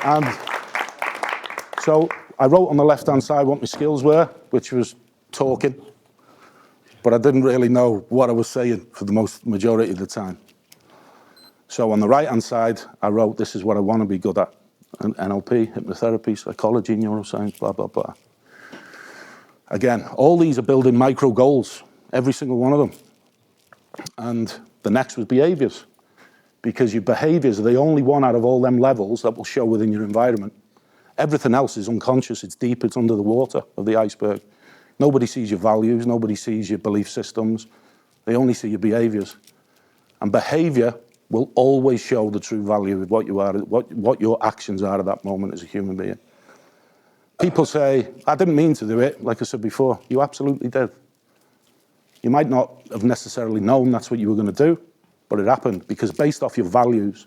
And so I wrote on the left-hand side what my skills were, which was talking. But I didn't really know what I was saying for the majority of the time. So on the right-hand side, I wrote, this is what I want to be good at. NLP, hypnotherapy, psychology, neuroscience, blah, blah, blah. Again, all these are building micro goals, every single one of them. And the next was behaviors, because your behaviors are the only one out of all them levels that will show within your environment. Everything else is unconscious, it's deep, it's under the water of the iceberg. Nobody sees your values, nobody sees your belief systems. They only see your behaviors. And behavior will always show the true value of what you are, what your actions are at that moment as a human being. People say, I didn't mean to do it, like I said before. You absolutely did. You might not have necessarily known that's what you were going to do, but it happened because based off your values,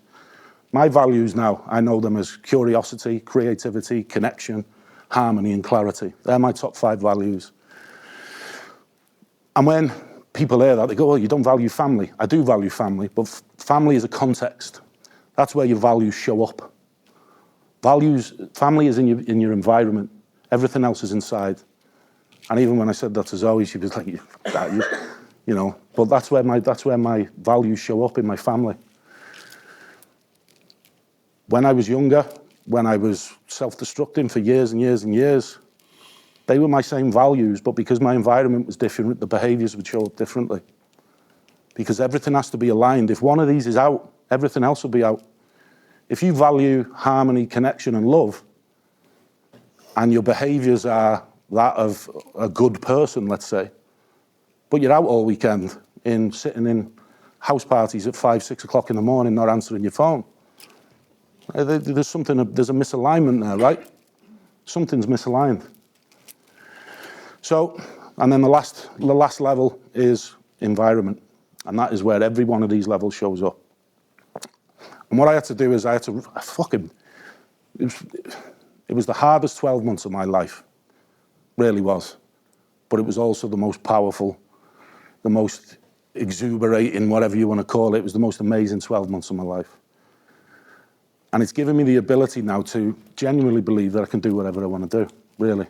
my values now, I know them as curiosity, creativity, connection, harmony, and clarity. They're my top 5 values. And when people hear that, they go, well, you don't value family. I do value family, but family is a context. That's where your values show up. Family is in your environment. Everything else is inside. And even when I said that to Zoe, she was like, you know, but that's where my values show up, in my family. When I was younger, when I was self-destructing for years and years and years, they were my same values, but because my environment was different, the behaviors would show up differently. Because everything has to be aligned. If one of these is out, everything else will be out. If you value harmony, connection, and love, and your behaviors are that of a good person, let's say, but you're out all weekend sitting in house parties at 5, 6 o'clock in the morning, not answering your phone, there's a misalignment there, right? Something's misaligned. So, and then the last level is environment. And that is where every one of these levels shows up. And what I had to do is it was the hardest 12 months of my life. Really was. But it was also the most powerful, the most exuberating, whatever you want to call it. It was the most amazing 12 months of my life. And it's given me the ability now to genuinely believe that I can do whatever I want to do, really.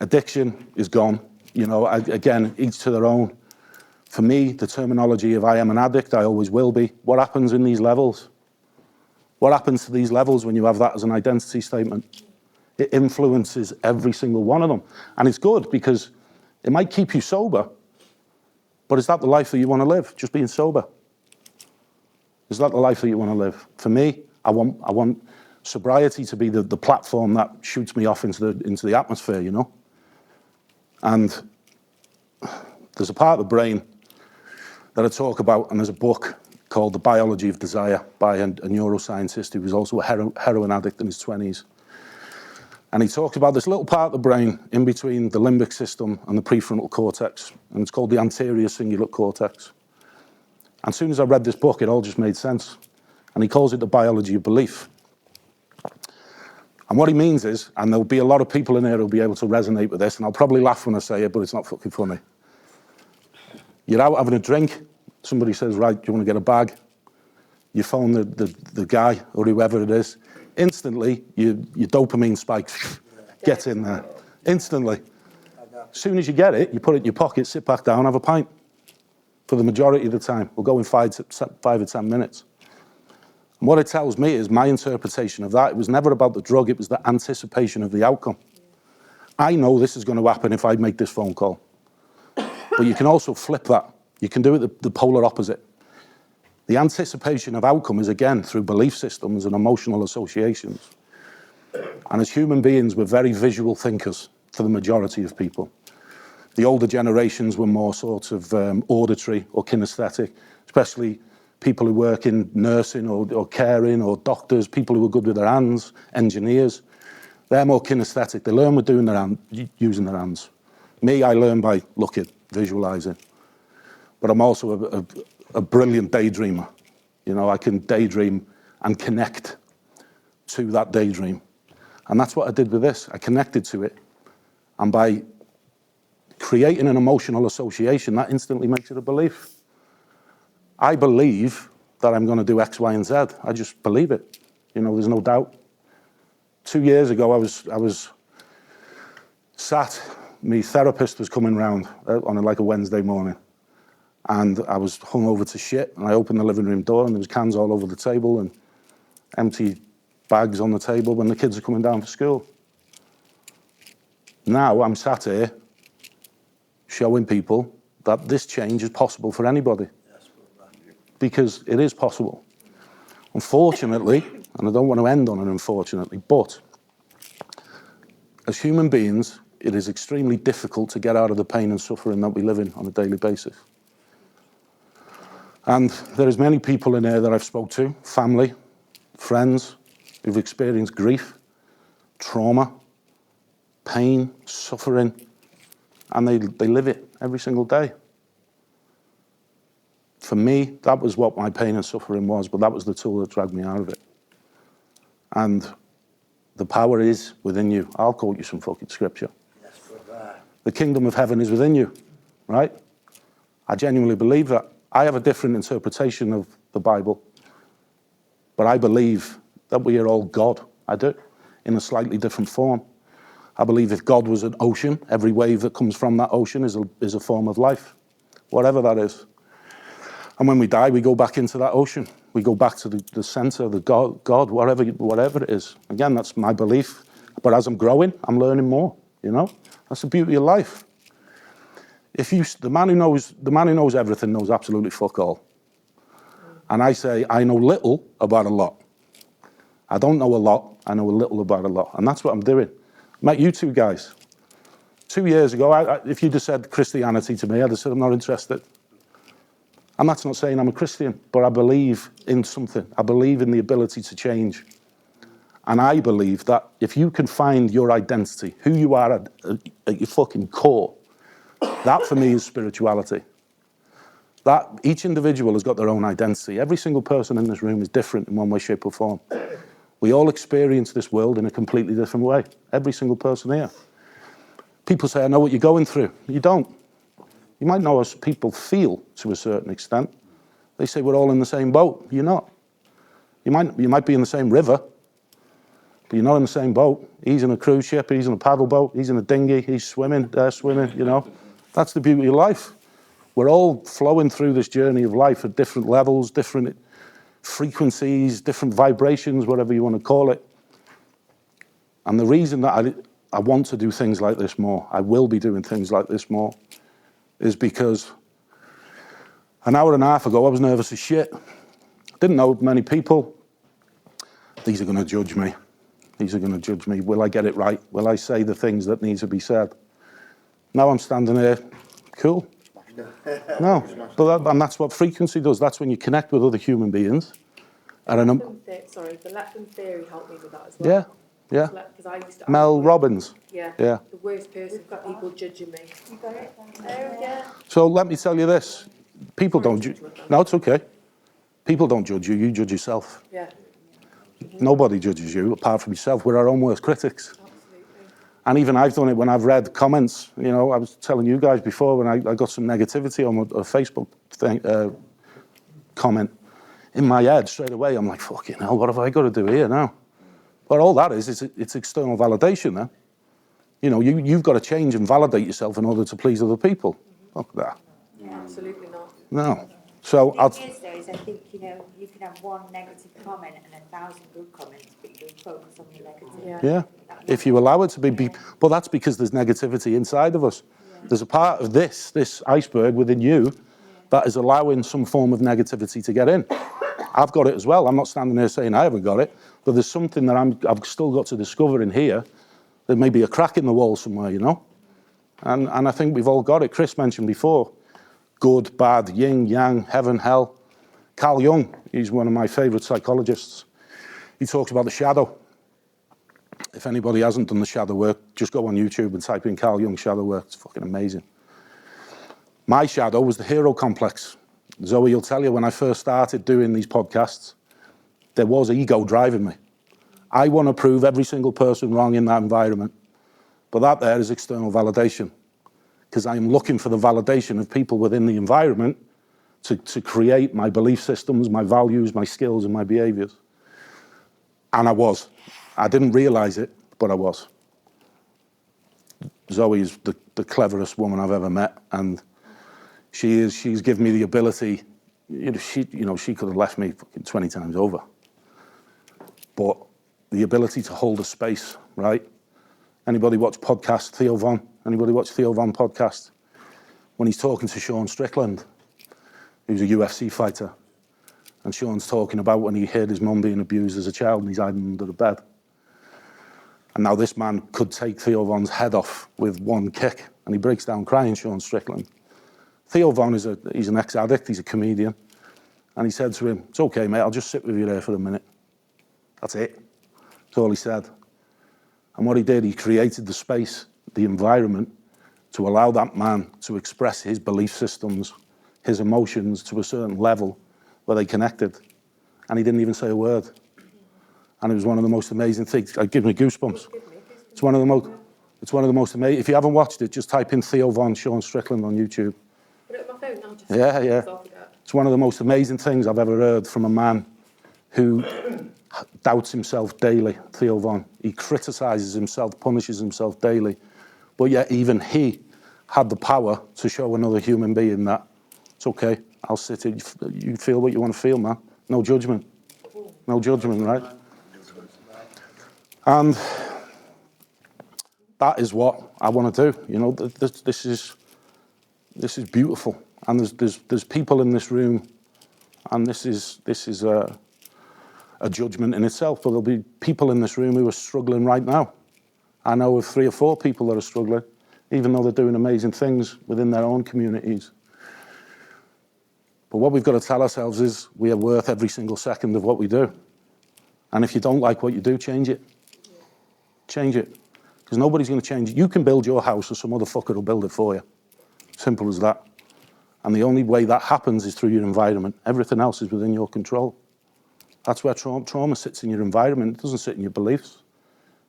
Addiction is gone. You know, again, each to their own. For me, the terminology of I am an addict, I always will be. What happens in these levels? What happens to these levels when you have that as an identity statement? It influences every single one of them. And it's good because it might keep you sober, but is that the life that you want to live, just being sober? Is that the life that you want to live? For me, I want sobriety to be the platform that shoots me off into the atmosphere, you know? And there's a part of the brain that I talk about, and there's a book called The Biology of Desire by a neuroscientist who was also a heroin addict in his 20s. And he talked about this little part of the brain in between the limbic system and the prefrontal cortex, and it's called the anterior cingulate cortex. And as soon as I read this book, it all just made sense. And he calls it the biology of belief. And what he means is, and there'll be a lot of people in here who'll be able to resonate with this, and I'll probably laugh when I say it, but it's not fucking funny. You're out having a drink, somebody says, right, do you want to get a bag? You phone the guy or whoever it is. Instantly, your dopamine spikes, gets in there. Instantly. As soon as you get it, you put it in your pocket, sit back down, have a pint. For the majority of the time. We'll go in 5 or 10 minutes. And what it tells me is my interpretation of that. It was never about the drug, it was the anticipation of the outcome. I know this is going to happen if I make this phone call. But you can also flip that. You can do it the polar opposite. The anticipation of outcome is, again, through belief systems and emotional associations. And as human beings, we're very visual thinkers for the majority of people. The older generations were more sort of auditory or kinesthetic, especially people who work in nursing or caring or doctors, people who are good with their hands, engineers. They're more kinesthetic. They learn with using their hands. Me, I learn by looking, visualizing. But I'm also a brilliant daydreamer. You know, I can daydream and connect to that daydream. And that's what I did with this. I connected to it. And by creating an emotional association, that instantly makes it a belief. I believe that I'm going to do X, Y, and Z. I just believe it. You know, there's no doubt. 2 years ago, I was sat, my therapist was coming round on like a Wednesday morning, and I was hung over to shit, and I opened the living room door, and there was cans all over the table and empty bags on the table when the kids are coming down for school. Now I'm sat here showing people that this change is possible for anybody. Because it is possible. Unfortunately, and I don't want to end on an unfortunately, but as human beings, it is extremely difficult to get out of the pain and suffering that we live in on a daily basis. And there's many people in there that I've spoke to, family, friends, who've experienced grief, trauma, pain, suffering, and they live it every single day. For me, that was what my pain and suffering was, but that was the tool that dragged me out of it. And the power is within you. I'll quote you some fucking scripture. The kingdom of heaven is within you, right? I genuinely believe that. I have a different interpretation of the Bible, but I believe that we are all God. I do, in a slightly different form. I believe if God was an ocean, every wave that comes from that ocean is a form of life, whatever that is. And when we die, we go back into that ocean. We go back to the center, the God, whatever it is. Again, that's my belief. But as I'm growing, I'm learning more, you know? That's the beauty of life. The man who knows everything knows absolutely fuck all. And I say, I know little about a lot. I don't know a lot, I know a little about a lot. And that's what I'm doing. I met you two guys. 2 years ago, if you'd have said Christianity to me, I'd have said I'm not interested. And that's not saying I'm a Christian, but I believe in something. I believe in the ability to change. And I believe that if you can find your identity, who you are at your fucking core, that for me is spirituality. That each individual has got their own identity. Every single person in this room is different in one way, shape, or form. We all experience this world in a completely different way. Every single person here. People say, I know what you're going through. You don't. You might know as people feel to a certain extent. They say we're all in the same boat. You're not. You might be in the same river, but you're not in the same boat. He's in a cruise ship, he's in a paddle boat, he's in a dinghy, he's swimming, they're swimming, you know. That's the beauty of life. We're all flowing through this journey of life at different levels, different frequencies, different vibrations, whatever you want to call it. And the reason that I want to do things like this more, I will be doing things like this more, is because an hour and a half ago I was nervous as shit. Didn't know many people. These are going to judge me. These are going to judge me. Will I get it right? Will I say the things that need to be said? Now I'm standing here, cool. No, and that's what frequency does. That's when you connect with other human beings. The Lethem theory helped me with that as well. Yeah. Because I used to Mel Robbins. Yeah. The worst person, got people judging me. You got it? Oh, yeah. So let me tell you this. People don't judge. No, it's okay. People don't judge you. You judge yourself. Yeah. Nobody judges you apart from yourself. We're our own worst critics. Absolutely. And even I've done it when I've read comments. You know, I was telling you guys before when I got some negativity on a Facebook comment in my head straight away. I'm like, fucking hell, what have I got to do here now? But all that is, it's external validation then. You know, you've got to change and validate yourself in order to please other people. Fuck that. Yeah. Absolutely not. No. So The thing is, though, is I think, you know, you can have one negative comment and 1,000 good comments, but you focus on the negative. Yeah. If you allow it to be, but that's because there's negativity inside of us. Yeah. There's a part of this iceberg within you that is allowing some form of negativity to get in. I've got it as well. I'm not standing there saying I haven't got it, but there's something that I've still got to discover in here. There may be a crack in the wall somewhere, you know? And I think we've all got it. Chris mentioned before, good, bad, yin, yang, heaven, hell. Carl Jung, he's one of my favorite psychologists. He talks about the shadow. If anybody hasn't done the shadow work, just go on YouTube and type in Carl Jung shadow work. It's fucking amazing. My shadow was the hero complex. Zoe will tell you, when I first started doing these podcasts, there was ego driving me. I want to prove every single person wrong in that environment. But that there is external validation, because I am looking for the validation of people within the environment to create my belief systems, my values, my skills, and my behaviors. And I was. I didn't realize it, but I was. Zoe is the cleverest woman I've ever met, and she's given me the ability. She could have left me fucking 20 times over, but the ability to hold a space, right? Anybody watch podcast Theo Von? Anybody watch Theo Von podcast? When he's talking to Sean Strickland, who's a UFC fighter, and Sean's talking about when he heard his mum being abused as a child and he's hiding under the bed. And now this man could take Theo Von's head off with one kick, and he breaks down crying, Sean Strickland. Theo Von he's an ex-addict, he's a comedian. And he said to him, it's okay, mate, I'll just sit with you there for a minute. That's it. That's all he said. And what he did, he created the space, the environment, to allow that man to express his belief systems, his emotions to a certain level where they connected. And he didn't even say a word. And it was one of the most amazing things. It gives me goosebumps. It's one of the most amazing. If you haven't watched it, just type in Theo Von, Sean Strickland on YouTube. Put it on my phone now, just Yeah. It's one of the most amazing things I've ever heard from a man who doubts himself daily, Theo Von. He criticises himself, punishes himself daily. But yet even he had the power to show another human being that it's okay, I'll sit here, you feel what you want to feel, man. No judgment. No judgment, right? And that is what I want to do. You know, this is beautiful. And there's people in this room, and this is a judgment in itself, but there'll be people in this room who are struggling right now. I know of 3 or 4 people that are struggling, even though they're doing amazing things within their own communities. But what we've got to tell ourselves is we are worth every single second of what we do. And if you don't like what you do, change it. Change it. Because nobody's going to change it. You can build your house or some other fucker will build it for you. Simple as that. And the only way that happens is through your environment. Everything else is within your control. That's where trauma sits, in your environment. It doesn't sit in your beliefs.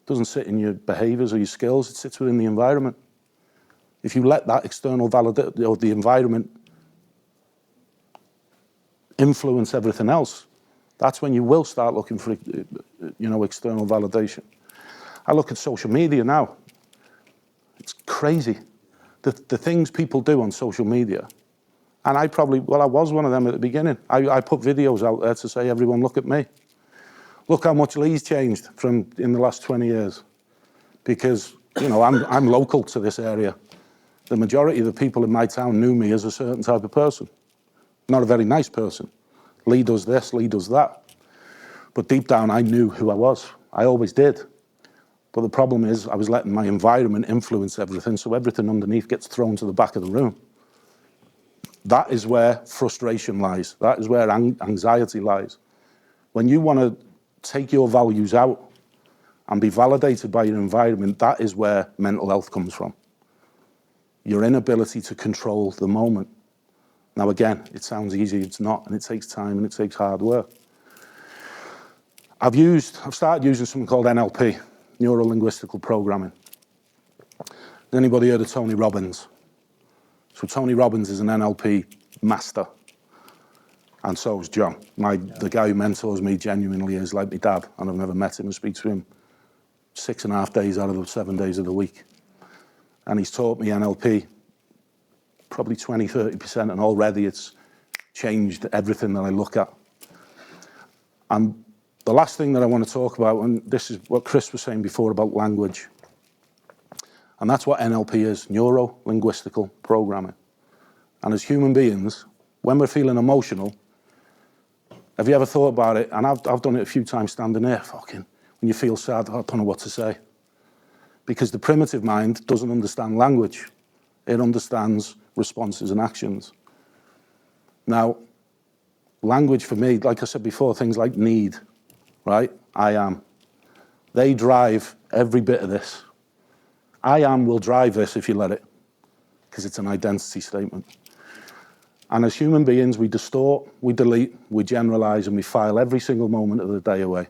It doesn't sit in your behaviors or your skills. It sits within the environment. If you let that external validation or the environment influence everything else, that's when you will start looking for, external validation. I look at social media now. It's crazy. The things people do on social media. And I was one of them at the beginning. I put videos out there to say, everyone, look at me. Look how much Lee's changed from in the last 20 years. Because, I'm local to this area. The majority of the people in my town knew me as a certain type of person. Not a very nice person. Lee does this, Lee does that. But deep down, I knew who I was. I always did. But the problem is I was letting my environment influence everything, so everything underneath gets thrown to the back of the room. That is where frustration lies. That is where anxiety lies. When you want to take your values out and be validated by your environment, that is where mental health comes from. Your inability to control the moment. Now again, it sounds easy, it's not, and it takes time and it takes hard work. I've started using something called NLP, Neuro-Linguistical Programming. Has anybody heard of Tony Robbins? So Tony Robbins is an NLP master, and so is John. The guy who mentors me genuinely is like my dad, and I've never met him and speak to him 6.5 days out of the 7 days of the week. And he's taught me NLP probably 20-30%, and already it's changed everything that I look at. And the last thing that I want to talk about, and this is what Chris was saying before about language, and that's what NLP is, neuro-linguistical programming. And as human beings, when we're feeling emotional, have you ever thought about it? And I've done it a few times standing there, when you feel sad, I don't know what to say. Because the primitive mind doesn't understand language. It understands responses and actions. Now, language for me, like I said before, things like need, right? I am. They drive every bit of this. I am will drive this if you let it, because it's an identity statement. And as human beings, we distort, we delete, we generalize, and we file every single moment of the day away.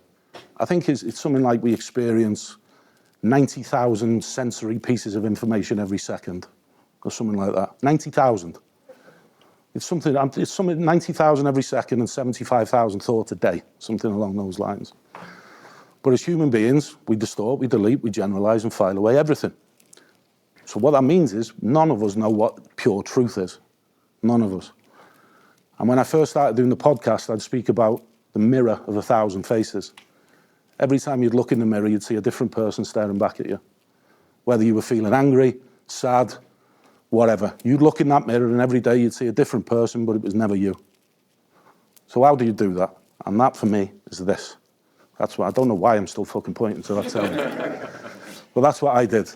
I think it's something like we experience 90,000 sensory pieces of information every second, or something like that. 90,000. It's something 90,000 every second and 75,000 thoughts a day, something along those lines. But as human beings, we distort, we delete, we generalize, and file away everything. So what that means is none of us know what pure truth is. None of us. And when I first started doing the podcast, I'd speak about the mirror of 1,000 faces. Every time you'd look in the mirror, you'd see a different person staring back at you. Whether you were feeling angry, sad, whatever. You'd look in that mirror and every day you'd see a different person, but it was never you. So how do you do that? And that for me is this. That's what, I don't know why I'm still fucking pointing to that telling. But that's what I did.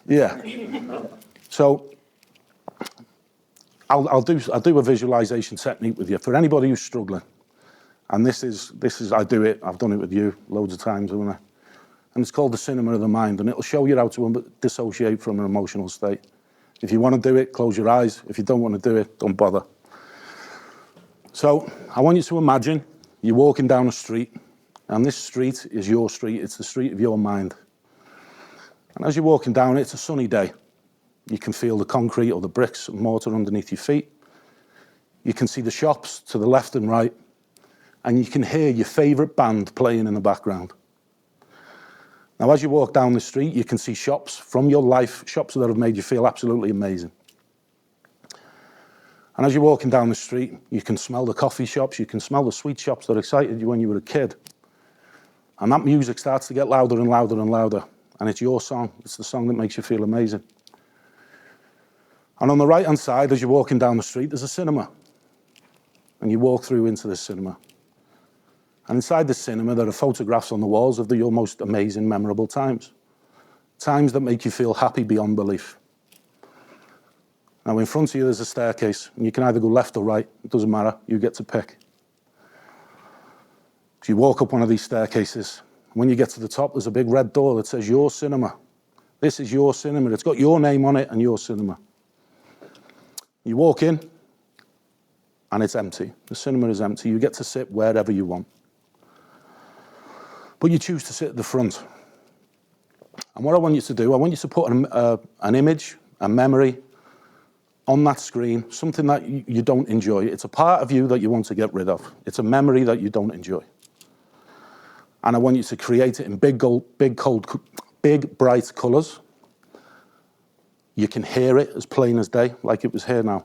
Yeah. So I'll do a visualization technique with you for anybody who's struggling. And this is I've done it with you loads of times, haven't I? And it's called the cinema of the mind, and it'll show you how to dissociate from an emotional state. If you want to do it, close your eyes. If you don't want to do it, don't bother. So I want you to imagine you're walking down a street, and this street is your street. It's the street of your mind. And as you're walking down it, it's a sunny day. You can feel the concrete or the bricks and mortar underneath your feet. You can see the shops to the left and right, and you can hear your favourite band playing in the background. Now, as you walk down the street, you can see shops from your life, shops that have made you feel absolutely amazing. And as you're walking down the street, you can smell the coffee shops, you can smell the sweet shops that excited you when you were a kid. And that music starts to get louder and louder and louder. And it's your song. It's the song that makes you feel amazing. And on the right-hand side, as you're walking down the street, there's a cinema. And you walk through into this cinema. And inside the cinema, there are photographs on the walls of your most amazing, memorable times. Times that make you feel happy beyond belief. Now, in front of you, there's a staircase, and you can either go left or right. It doesn't matter. You get to pick. So you walk up one of these staircases. When you get to the top, there's a big red door that says, Your Cinema. This is your cinema. It's got your name on it and your cinema. You walk in, and it's empty. The cinema is empty. You get to sit wherever you want. But you choose to sit at the front. And what I want you to do, I want you to put an image, a memory, on that screen, something that you don't enjoy. It's a part of you that you want to get rid of. It's a memory that you don't enjoy. And I want you to create it in big, bright colours. You can hear it as plain as day, like it was here now.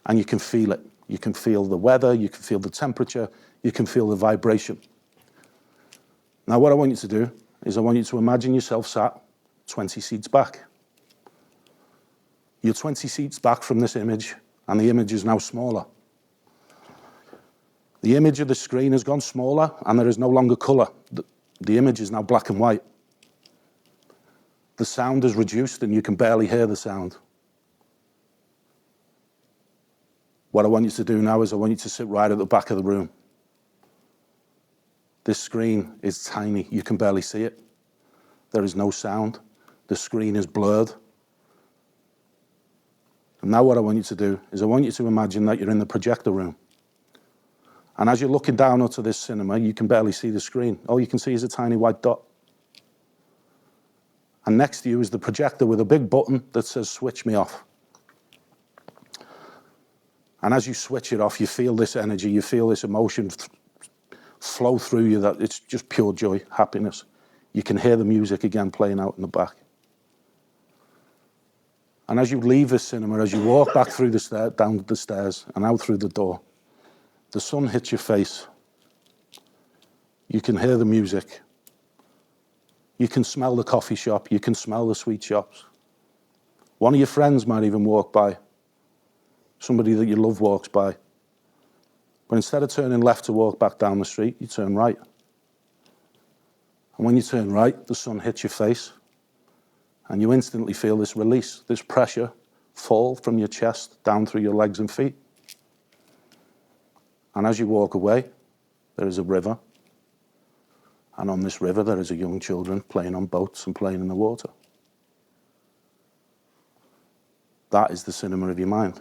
And you can feel it. You can feel the weather, you can feel the temperature, you can feel the vibration. Now, what I want you to do is I want you to imagine yourself sat 20 seats back. You're 20 seats back from this image, and the image is now smaller. The image of the screen has gone smaller, and there is no longer colour. The image is now black and white. The sound is reduced, and you can barely hear the sound. What I want you to do now is I want you to sit right at the back of the room. This screen is tiny. You can barely see it. There is no sound. The screen is blurred. And now what I want you to do is I want you to imagine that you're in the projector room. And as you're looking down onto this cinema, you can barely see the screen. All you can see is a tiny white dot. And next to you is the projector with a big button that says, switch me off. And as you switch it off, you feel this energy, you feel this emotion flow through you, that it's just pure joy, happiness. You can hear the music again playing out in the back. And as you leave the cinema, as you walk back through down the stairs and out through the door, the sun hits your face. You can hear the music. You can smell the coffee shop. You can smell the sweet shops. One of your friends might even walk by. Somebody that you love walks by. But instead of turning left to walk back down the street, you turn right. And when you turn right, the sun hits your face. And you instantly feel this release, this pressure fall from your chest down through your legs and feet. And as you walk away, there is a river. And on this river, there is a young children playing on boats and playing in the water. That is the cinema of your mind.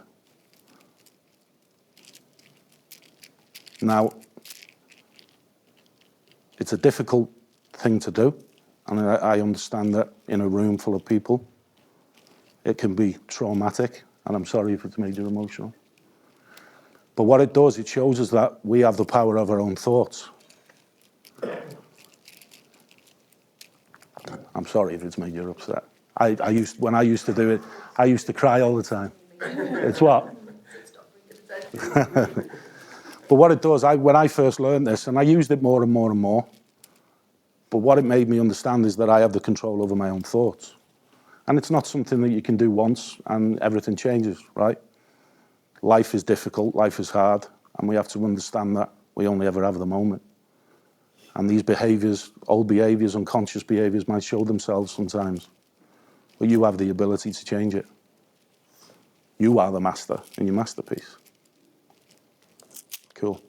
Now, it's a difficult thing to do. And I understand that in a room full of people, it can be traumatic. And I'm sorry if it's made you emotional. But what it does, it shows us that we have the power of our own thoughts. I'm sorry if it's made you upset. When I used to do it, I used to cry all the time. It's what? But what it does, when I first learned this, and I used it more and more and more, but what it made me understand is that I have the control over my own thoughts. And it's not something that you can do once and everything changes, right? Life is difficult, life is hard, and we have to understand that we only ever have the moment. And these behaviours, old behaviours, unconscious behaviours might show themselves sometimes, but you have the ability to change it. You are the master in your masterpiece. Cool.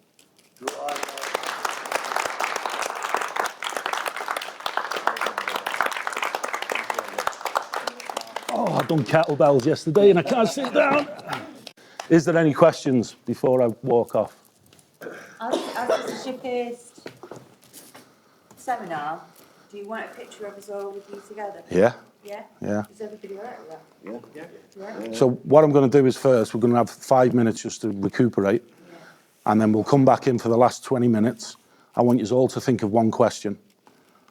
Oh, I've done kettlebells yesterday and I can't sit down. Is there any questions before I walk off? As this is your first seminar, do you want a picture of us all with you together? Yeah. Yeah? Yeah. Is everybody all right with that? Yeah. So what I'm going to do is first, we're going to have 5 minutes just to recuperate. Yeah. And then we'll come back in for the last 20 minutes. I want you all to think of one question.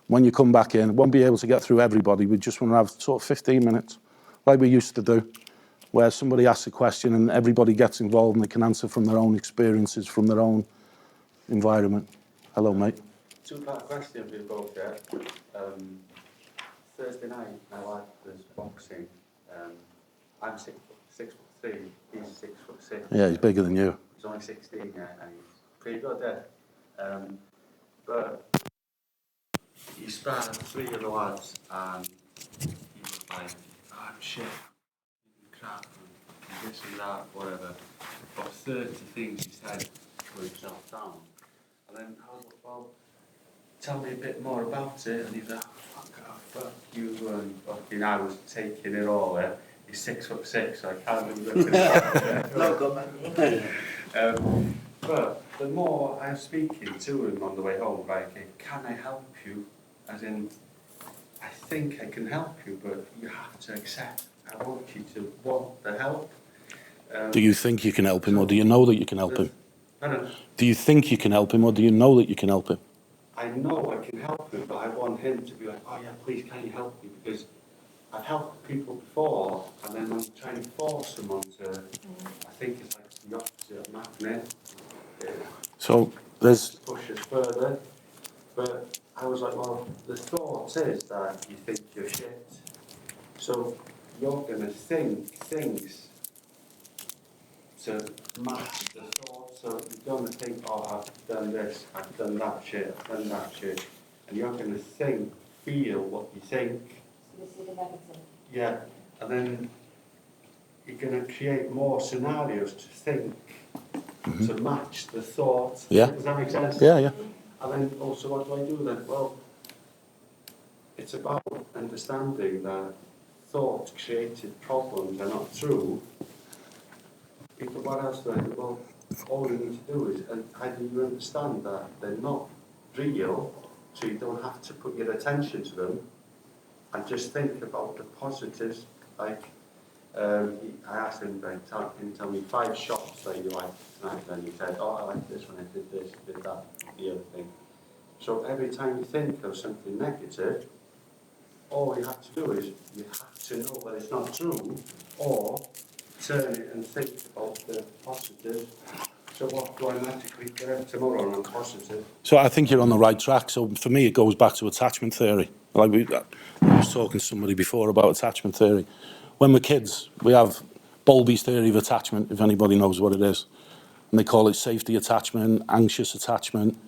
When you come back in, won't be able to get through everybody. We just want to have sort of 15 minutes, like we used to do, where somebody asks a question and everybody gets involved and they can answer from their own experiences, from their own environment. Hello, mate. Two-part question for you both there. Thursday night, my wife was boxing. I'm 6'3", he's 6'6". Yeah, he's bigger than you. He's only 16, yeah, and he's pretty good there. But he sparred 3 of the lads, and he was like, I'm shit, crap, and this and that, whatever. But 30 things he said to put himself down. And then I was like, well, tell me a bit more about it. And he's like, fuck you, and fucking I was taking it all there. He's 6'6", so I can't even look at it. No comment. But the more I'm speaking to him on the way home, like, can I help you? As in, I think I can help you, but you have to accept I want you to want the help. Do you think you can help him, or do you know that you can help him? Pardon? Do you think you can help him, or do you know that you can help him? I know I can help him, but I want him to be like, oh yeah, please, can you help me? Because I've helped people before, and then I'm trying to force someone to, I think it's like the opposite of magnet. So there's... Push us further. But I was like, well, the thought is that you think you're shit. So you're going to think things to match the thought. So you're going to think, oh, I've done this, I've done that shit, I've done that shit. And you're going to think, feel what you think. So this is the negative. Yeah. And then you're going to create more scenarios to think to match the thought. Yeah. Does that make sense? Yeah, yeah. And then also, what do I do then? Well, it's about understanding that thought-created problems are not true. Because what else do I do? Well, all you need to do is, and how do you understand that they're not real, so you don't have to put your attention to them, and just think about the positives. Like, I asked him, like, can you tell me 5 shots that you liked tonight? And he said, oh, I like this one, I did this, did that, the other thing. So every time you think of something negative, all you have to do is, you have to know that it's not true, or turn it and think about the positive. So what do I magically get tomorrow when I'm positive? So I think you're on the right track. So for me, it goes back to attachment theory. Like I was talking to somebody before about attachment theory. When we're kids, we have Bowlby's theory of attachment, if anybody knows what it is. And they call it safety attachment, anxious attachment.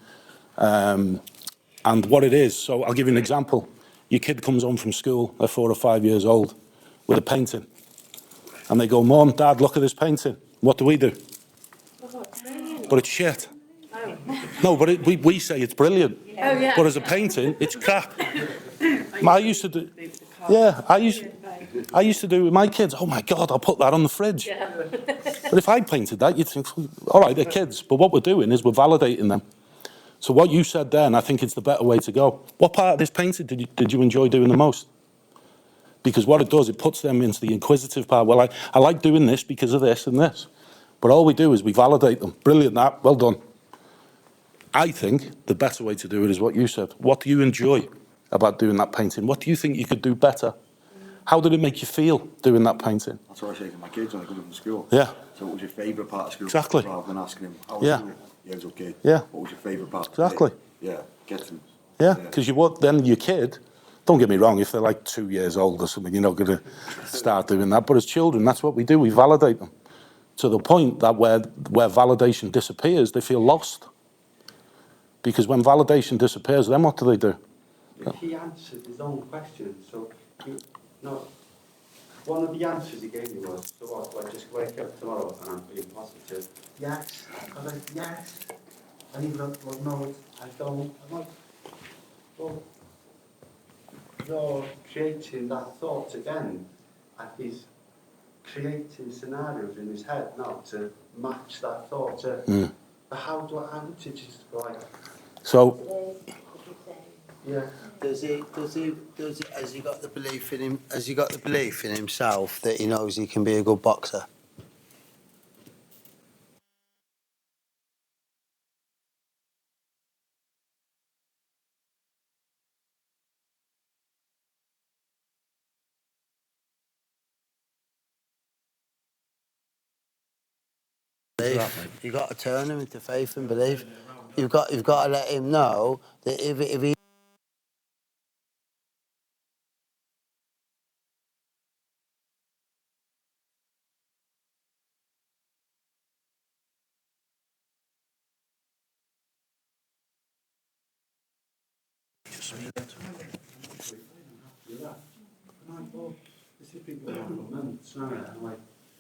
And what it is, so I'll give you an example. Your kid comes home from school, they're 4 or 5 years old, with a painting. And they go, Mom, Dad, look at this painting. What do? But it's shit. No, but we say it's brilliant. Oh, yeah. But as a painting, it's crap. I used to do... Yeah, I used to do it with my kids. Oh my God, I'll put that on the fridge. Yeah. But if I painted that, you'd think, all right, they're kids. But what we're doing is we're validating them. So what you said then, I think it's the better way to go. What part of this painting did you enjoy doing the most? Because what it does, it puts them into the inquisitive part. Well, I like doing this because of this and this. But all we do is we validate them. Brilliant, that, well done. I think the better way to do it is what you said. What do you enjoy about doing that painting? What do you think you could do better? How did it make you feel doing that painting? That's what I say to my kids when I come from school. Yeah. So what was your favourite part of school? Exactly. Rather than asking him, how was Yeah. it? Yeah, it was okay. Yeah. What was your favourite part? Exactly. Yeah, get them. Yeah, because then your kid, don't get me wrong, if they're like 2 years old or something, you're not going to start doing that. But as children, that's what we do. We validate them to the point that where validation disappears, they feel lost. Because when validation disappears, then what do? He answered his own question. So, one of the answers he gave me was, so what, do I just wait wake up tomorrow and I'm being positive, yes. I'm like, yes. And he's like, well, no, I don't. I'm like, well, you're creating that thought again, and he's creating scenarios in his head now to match that thought. How to just go like, So, yeah. Has he got the belief in him? Has he got the belief in himself that he knows he can be a good boxer? You got to turn him into faith and belief. You've got to let him know that if he This has been going on for months now, and like,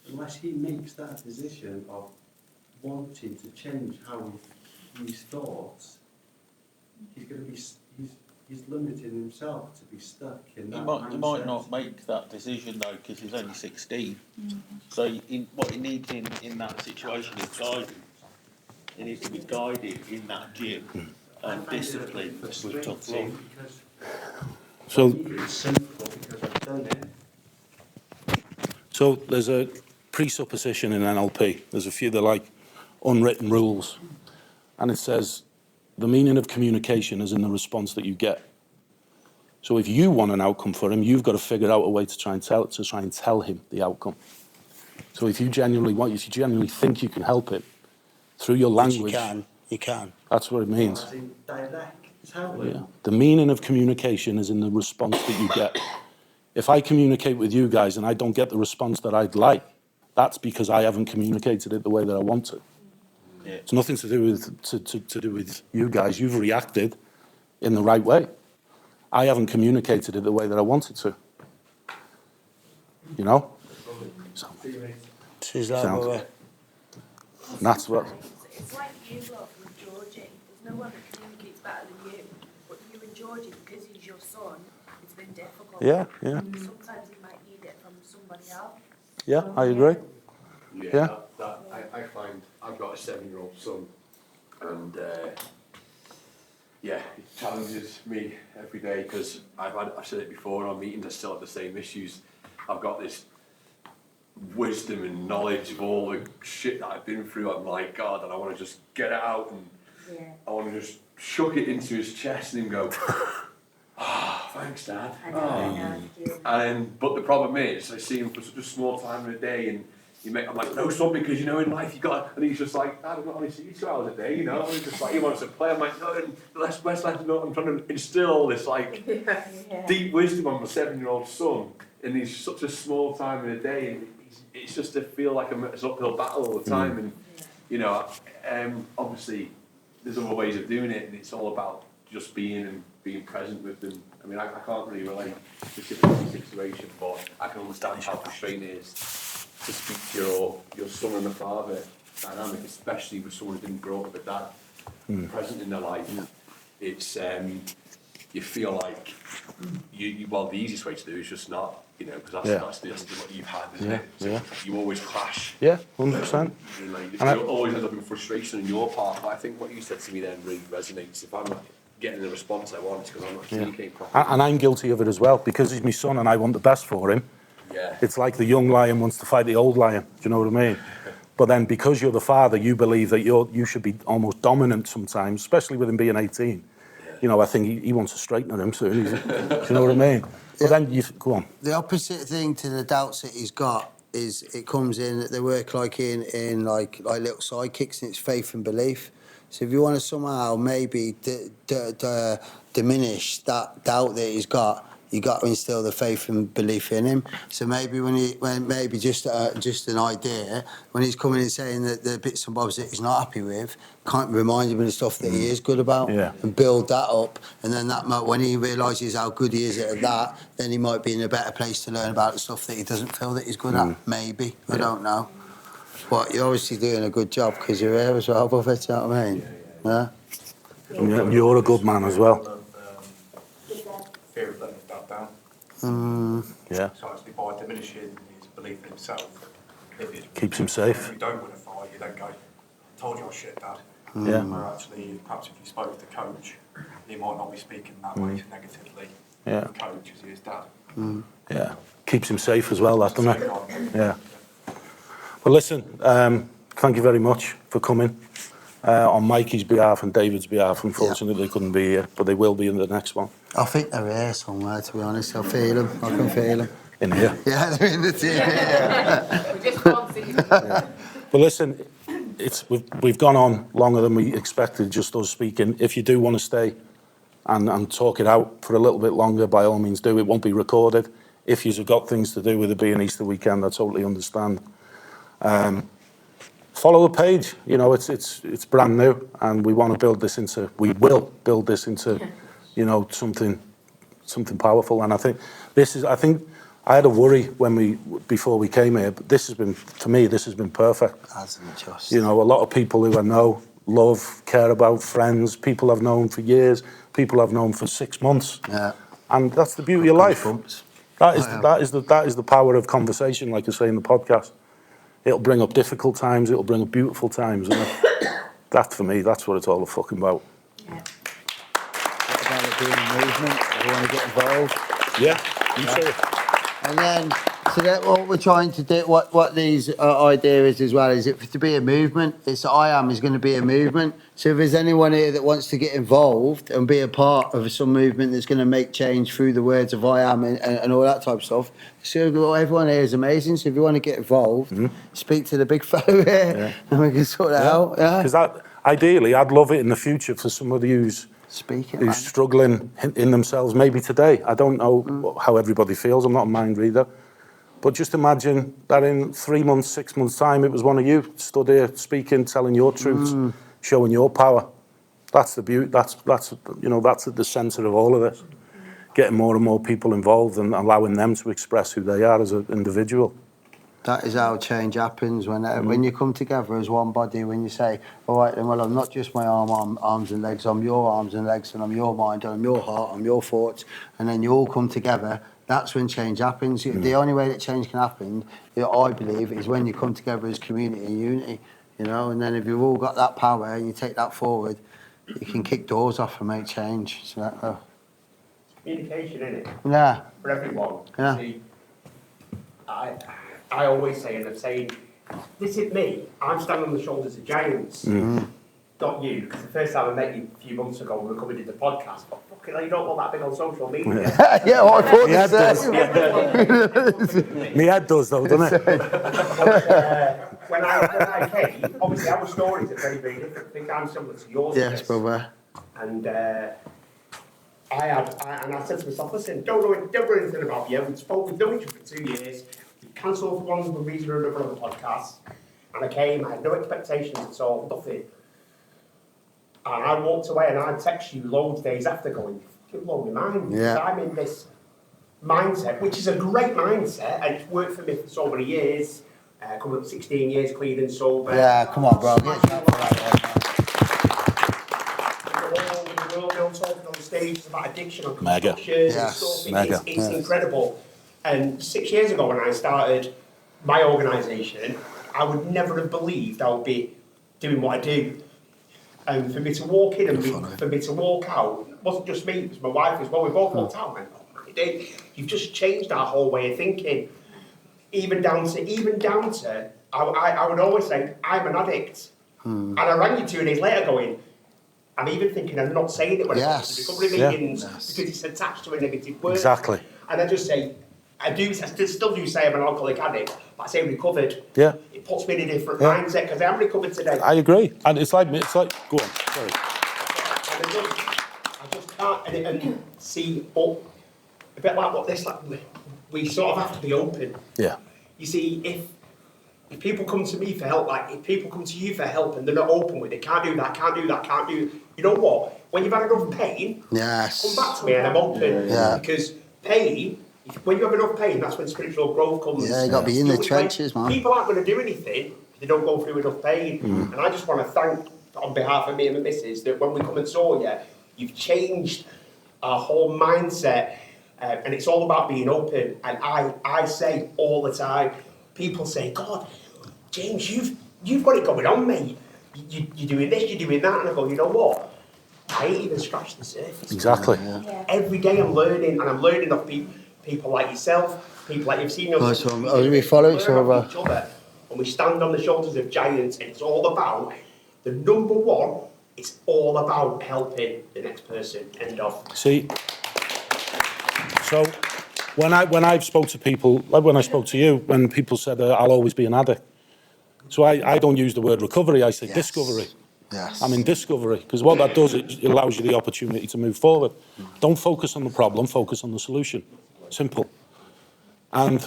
unless he makes that decision of wanting to change how his thoughts, he's going to be, he's limiting himself to be stuck in that mindset. He might not make that decision though, because he's only 16. So what he needs in that situation is guidance. He needs to be guided in that gym and disciplined with tough love. so, It's simple because I've done it. so there's a presupposition in NLP. There's a few, they're like unwritten rules. And it says, the meaning of communication is in the response that you get. So if you want an outcome for him, you've got to figure out a way to try and tell him the outcome. So if you genuinely think you can help it through your language, you can. that's what it means. Direct, tell him. Yeah. The meaning of communication is in the response that you get. If I communicate with you guys and I don't get the response that I'd like, that's because I haven't communicated it the way that I want to. Yeah. It's nothing to do with you guys. You've reacted in the right way. I haven't communicated it the way that I wanted to. You know? So, sounds- and that's what. It's like you lot with Georgie. There's no one that communicates better than you. But you and Georgie, because he's your son, it's been difficult. Yeah, yeah. Sometimes you might need it from somebody else. Yeah, I agree. Yeah. I find I've got a 7-year-old son, and yeah, it challenges me every day because I've said it before in our meetings. I still have the same issues. I've got this wisdom and knowledge of all the shit that I've been through. I'm like, God, and I want to just get it out, and I want to just shuck it into his chest and him go, thanks, Dad. But the problem is, I see him for such a small time in a day, and I'm like, no, son, because you know in life you got, and he's just like, Dad, I'm not only see you 2 hours a day, you know. And he's just like, he wants to play. I'm like, no, let's I'm trying to instill all this like deep wisdom on my 7-year-old son, and he's such a small time in a day, and it's just to feel like it's an uphill battle all the time, and you know, obviously there's other ways of doing it, and it's all about just being present with them. I mean, I can't really relate specifically to the situation, but I can understand how frustrating it is to speak to your son and the father dynamic, especially with someone who didn't grow up with a dad present in their life. It's you feel like well, the easiest way to do it is just not, you know, because that's what you've had, isn't it? So you always clash. Yeah, 100%. You always end up in frustration on your part. But I think what you said to me then really resonates. If I'm not getting the response I want, it's because I'm not communicating properly. And I'm guilty of it as well, because he's my son and I want the best for him. Yeah. It's like the young lion wants to fight the old lion. Do you know what I mean? But then because you're the father, you believe that you should be almost dominant sometimes, especially with him being 18. You know, I think he wants to straighten him soon. Do you know what I mean? But then go on. The opposite thing to the doubts that he's got is it comes in that they work like in like little sidekicks, and it's faith and belief. So if you want to somehow maybe diminish that doubt that he's got, you got to instill the faith and belief in him. So maybe when maybe just an idea, when he's coming and saying that the bits and bobs that he's not happy with, can't remind him of the stuff that he is good about, and build that up. And then that might, when he realises how good he is at that, then he might be in a better place to learn about the stuff that he doesn't feel that he's good at. Maybe, I don't know. What, you're obviously doing a good job because you're here as well, brother, do you know what I mean? Yeah? And you're a good man as well. Fear of letting his dad down. Yeah. So actually by diminishing his belief in himself, Keeps him safe. If you don't win a fight, you then go, I told you I was shit, Dad. Yeah. Where actually, perhaps if you spoke to the coach, he might not be speaking that way negatively Yeah. to the coach as he is Dad. Yeah. Keeps him safe as well, that, doesn't it? Yeah. Well, listen, thank you very much for coming. On Mikey's behalf and David's behalf, unfortunately they couldn't be here, but they will be in the next one. I think they're here somewhere, to be honest. I feel them. I can feel them. In here. Yeah, they're in the team. Yeah. We just can't see them. But listen, we've gone on longer than we expected, just us speaking. If you do want to stay and talk it out for a little bit longer, by all means do. It won't be recorded. If you've got things to do with it being Easter weekend, I totally understand. Follow the page. You know, it's brand new, and we will build this into, you know, something powerful. And I think I had a worry before we came here, but this has been perfect. Hasn't it just? You know, a lot of people who I know, love, care about, friends, people I've known for years, people I've known for 6 months. Yeah. And that's the beauty of life. That is the power of conversation, like I say in the podcast. It'll bring up difficult times, it'll bring up beautiful times. And that, for me, that's what it's all fucking about. Yeah. What about it being a movement? Do you want to get involved? Yeah, you say it. And then, so that what we're trying to do, what these idea is as well, is it to be a movement. It's I Am is going to be a movement. So if there's anyone here that wants to get involved and be a part of some movement that's going to make change through the words of I Am and all that type of stuff, so everyone here is amazing. So if you want to get involved, speak to the big fellow here and we can sort that out. Yeah. Because ideally, I'd love it in the future for somebody who's struggling in themselves, maybe today. I don't know how everybody feels. I'm not a mind reader. But just imagine that in 3 months, 6 months' time, it was one of you stood here speaking, telling your truth, showing your power. That's the beauty. That's at the centre of all of this. Getting more and more people involved and allowing them to express who they are as an individual. That is how change happens when you come together as one body. When you say, "All right, then, well, I'm not just my arms and legs. I'm your arms and legs, and I'm your mind, and I'm your heart, I'm your thoughts," and then you all come together. That's when change happens. The only way that change can happen, I believe, is when you come together as community and unity. You know, and then if you've all got that power and you take that forward, you can kick doors off and make change. So that, communication, innit? Yeah. For everyone. Yeah. See, I always say, and I'm saying, this is me. I'm standing on the shoulders of giants. Not you, because the first time I met you a few months ago, we were coming to the podcast. But fucking hell, you don't want that big on social media. Yeah, well, I thought My the head same. My head does, though, doesn't it? When I came, obviously our stories are very, very different. I think I'm similar to yours. Yes, brother. And I said to myself, listen, don't know anything about you. We've known each other for 2 years. We cancelled for one reason or another on the podcast. And I came, I had no expectations at all, nothing. And I walked away and I texted you loads of days after going, you blow my mind. Yeah. I'm in this mindset, which is a great mindset, and it's worked for me for so many years. Coming up 16 years clean and sober. Yeah, come on, bro. Get that all over the world now talking on stages about addiction and Mega. compulsions and Yes, stuff. mega. It's incredible. And 6 years ago when I started my organisation, I would never have believed I would be doing what I do. And for me to walk in and for me to walk out, it wasn't just me, it was my wife as well. We both walked out and went, oh my day, you've just changed our whole way of thinking. Even down to, I would always say, I'm an addict. And I rang you 2 days later going, I'm even thinking I'm not saying it when I come to recovery meetings because it's attached to a negative word. Exactly. And I just say, I still do say I'm an alcoholic addict, but I say recovered. Yeah. It puts me in a different mindset because I am recovered today. I agree. And it's like, go on, sorry. And I just can't, and see, but a bit like what this, like, we sort of have to be open. Yeah. You see, if people come to me for help, like if people come to you for help and they're not open with it, can't do that, you know what? When you've had enough pain, come back to me and I'm open. Yeah. Because pain, when you have enough pain, that's when spiritual growth comes. Yeah, you got to be in the trenches, man. People aren't going to do anything They don't go through enough pain. And I just want to thank, on behalf of me and the missus, that when we come and saw you, you've changed our whole mindset. And it's all about being open. And I say all the time, people say, God, James, you've got it going on, mate. You're doing this, you're doing that. And I go, you know what? I ain't even scratched the surface. Exactly. Yeah. Every day I'm learning, and I'm learning off people like yourself, people like you've seen us. Nice one. Oh, we follow each other. Each other, and we stand on the shoulders of giants, and it's all about the number one. It's all about helping the next person. End of. See, so when I've spoke to people, like when I spoke to you, when people said I'll always be an addict, so I don't use the word recovery. I say discovery. Yes. I'm in discovery, because what that does, it allows you the opportunity to move forward. Don't focus on the problem, focus on the solution. Simple. And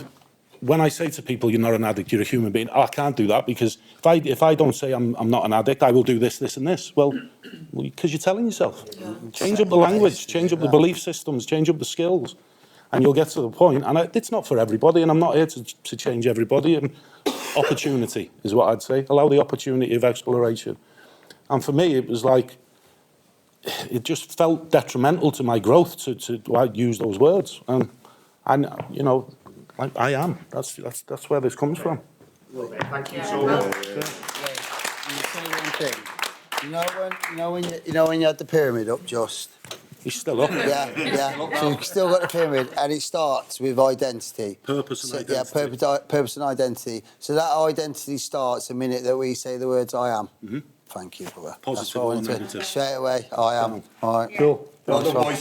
when I say to people, you're not an addict, you're a human being, I can't do that, because if I don't say I'm not an addict, I will do this, this and this. Well, because you're telling yourself. Change up the language, change up the belief systems, change up the skills, and you'll get to the point. And it's not for everybody, and I'm not here to change everybody. And opportunity is what I'd say. Allow the opportunity of exploration. And for me, it was like, it just felt detrimental to my growth to use those words. And you know, I am. That's where this comes from. Thank you so much. You know when you had the pyramid up, just. He's still up. Yeah. So you've still got the pyramid, and it starts with identity. Purpose and identity. Yeah, purpose and identity. So that identity starts the minute that we say the words "I am." Thank you, brother. Positive or negative. Straight away, I am. All right. Cool. Nice one.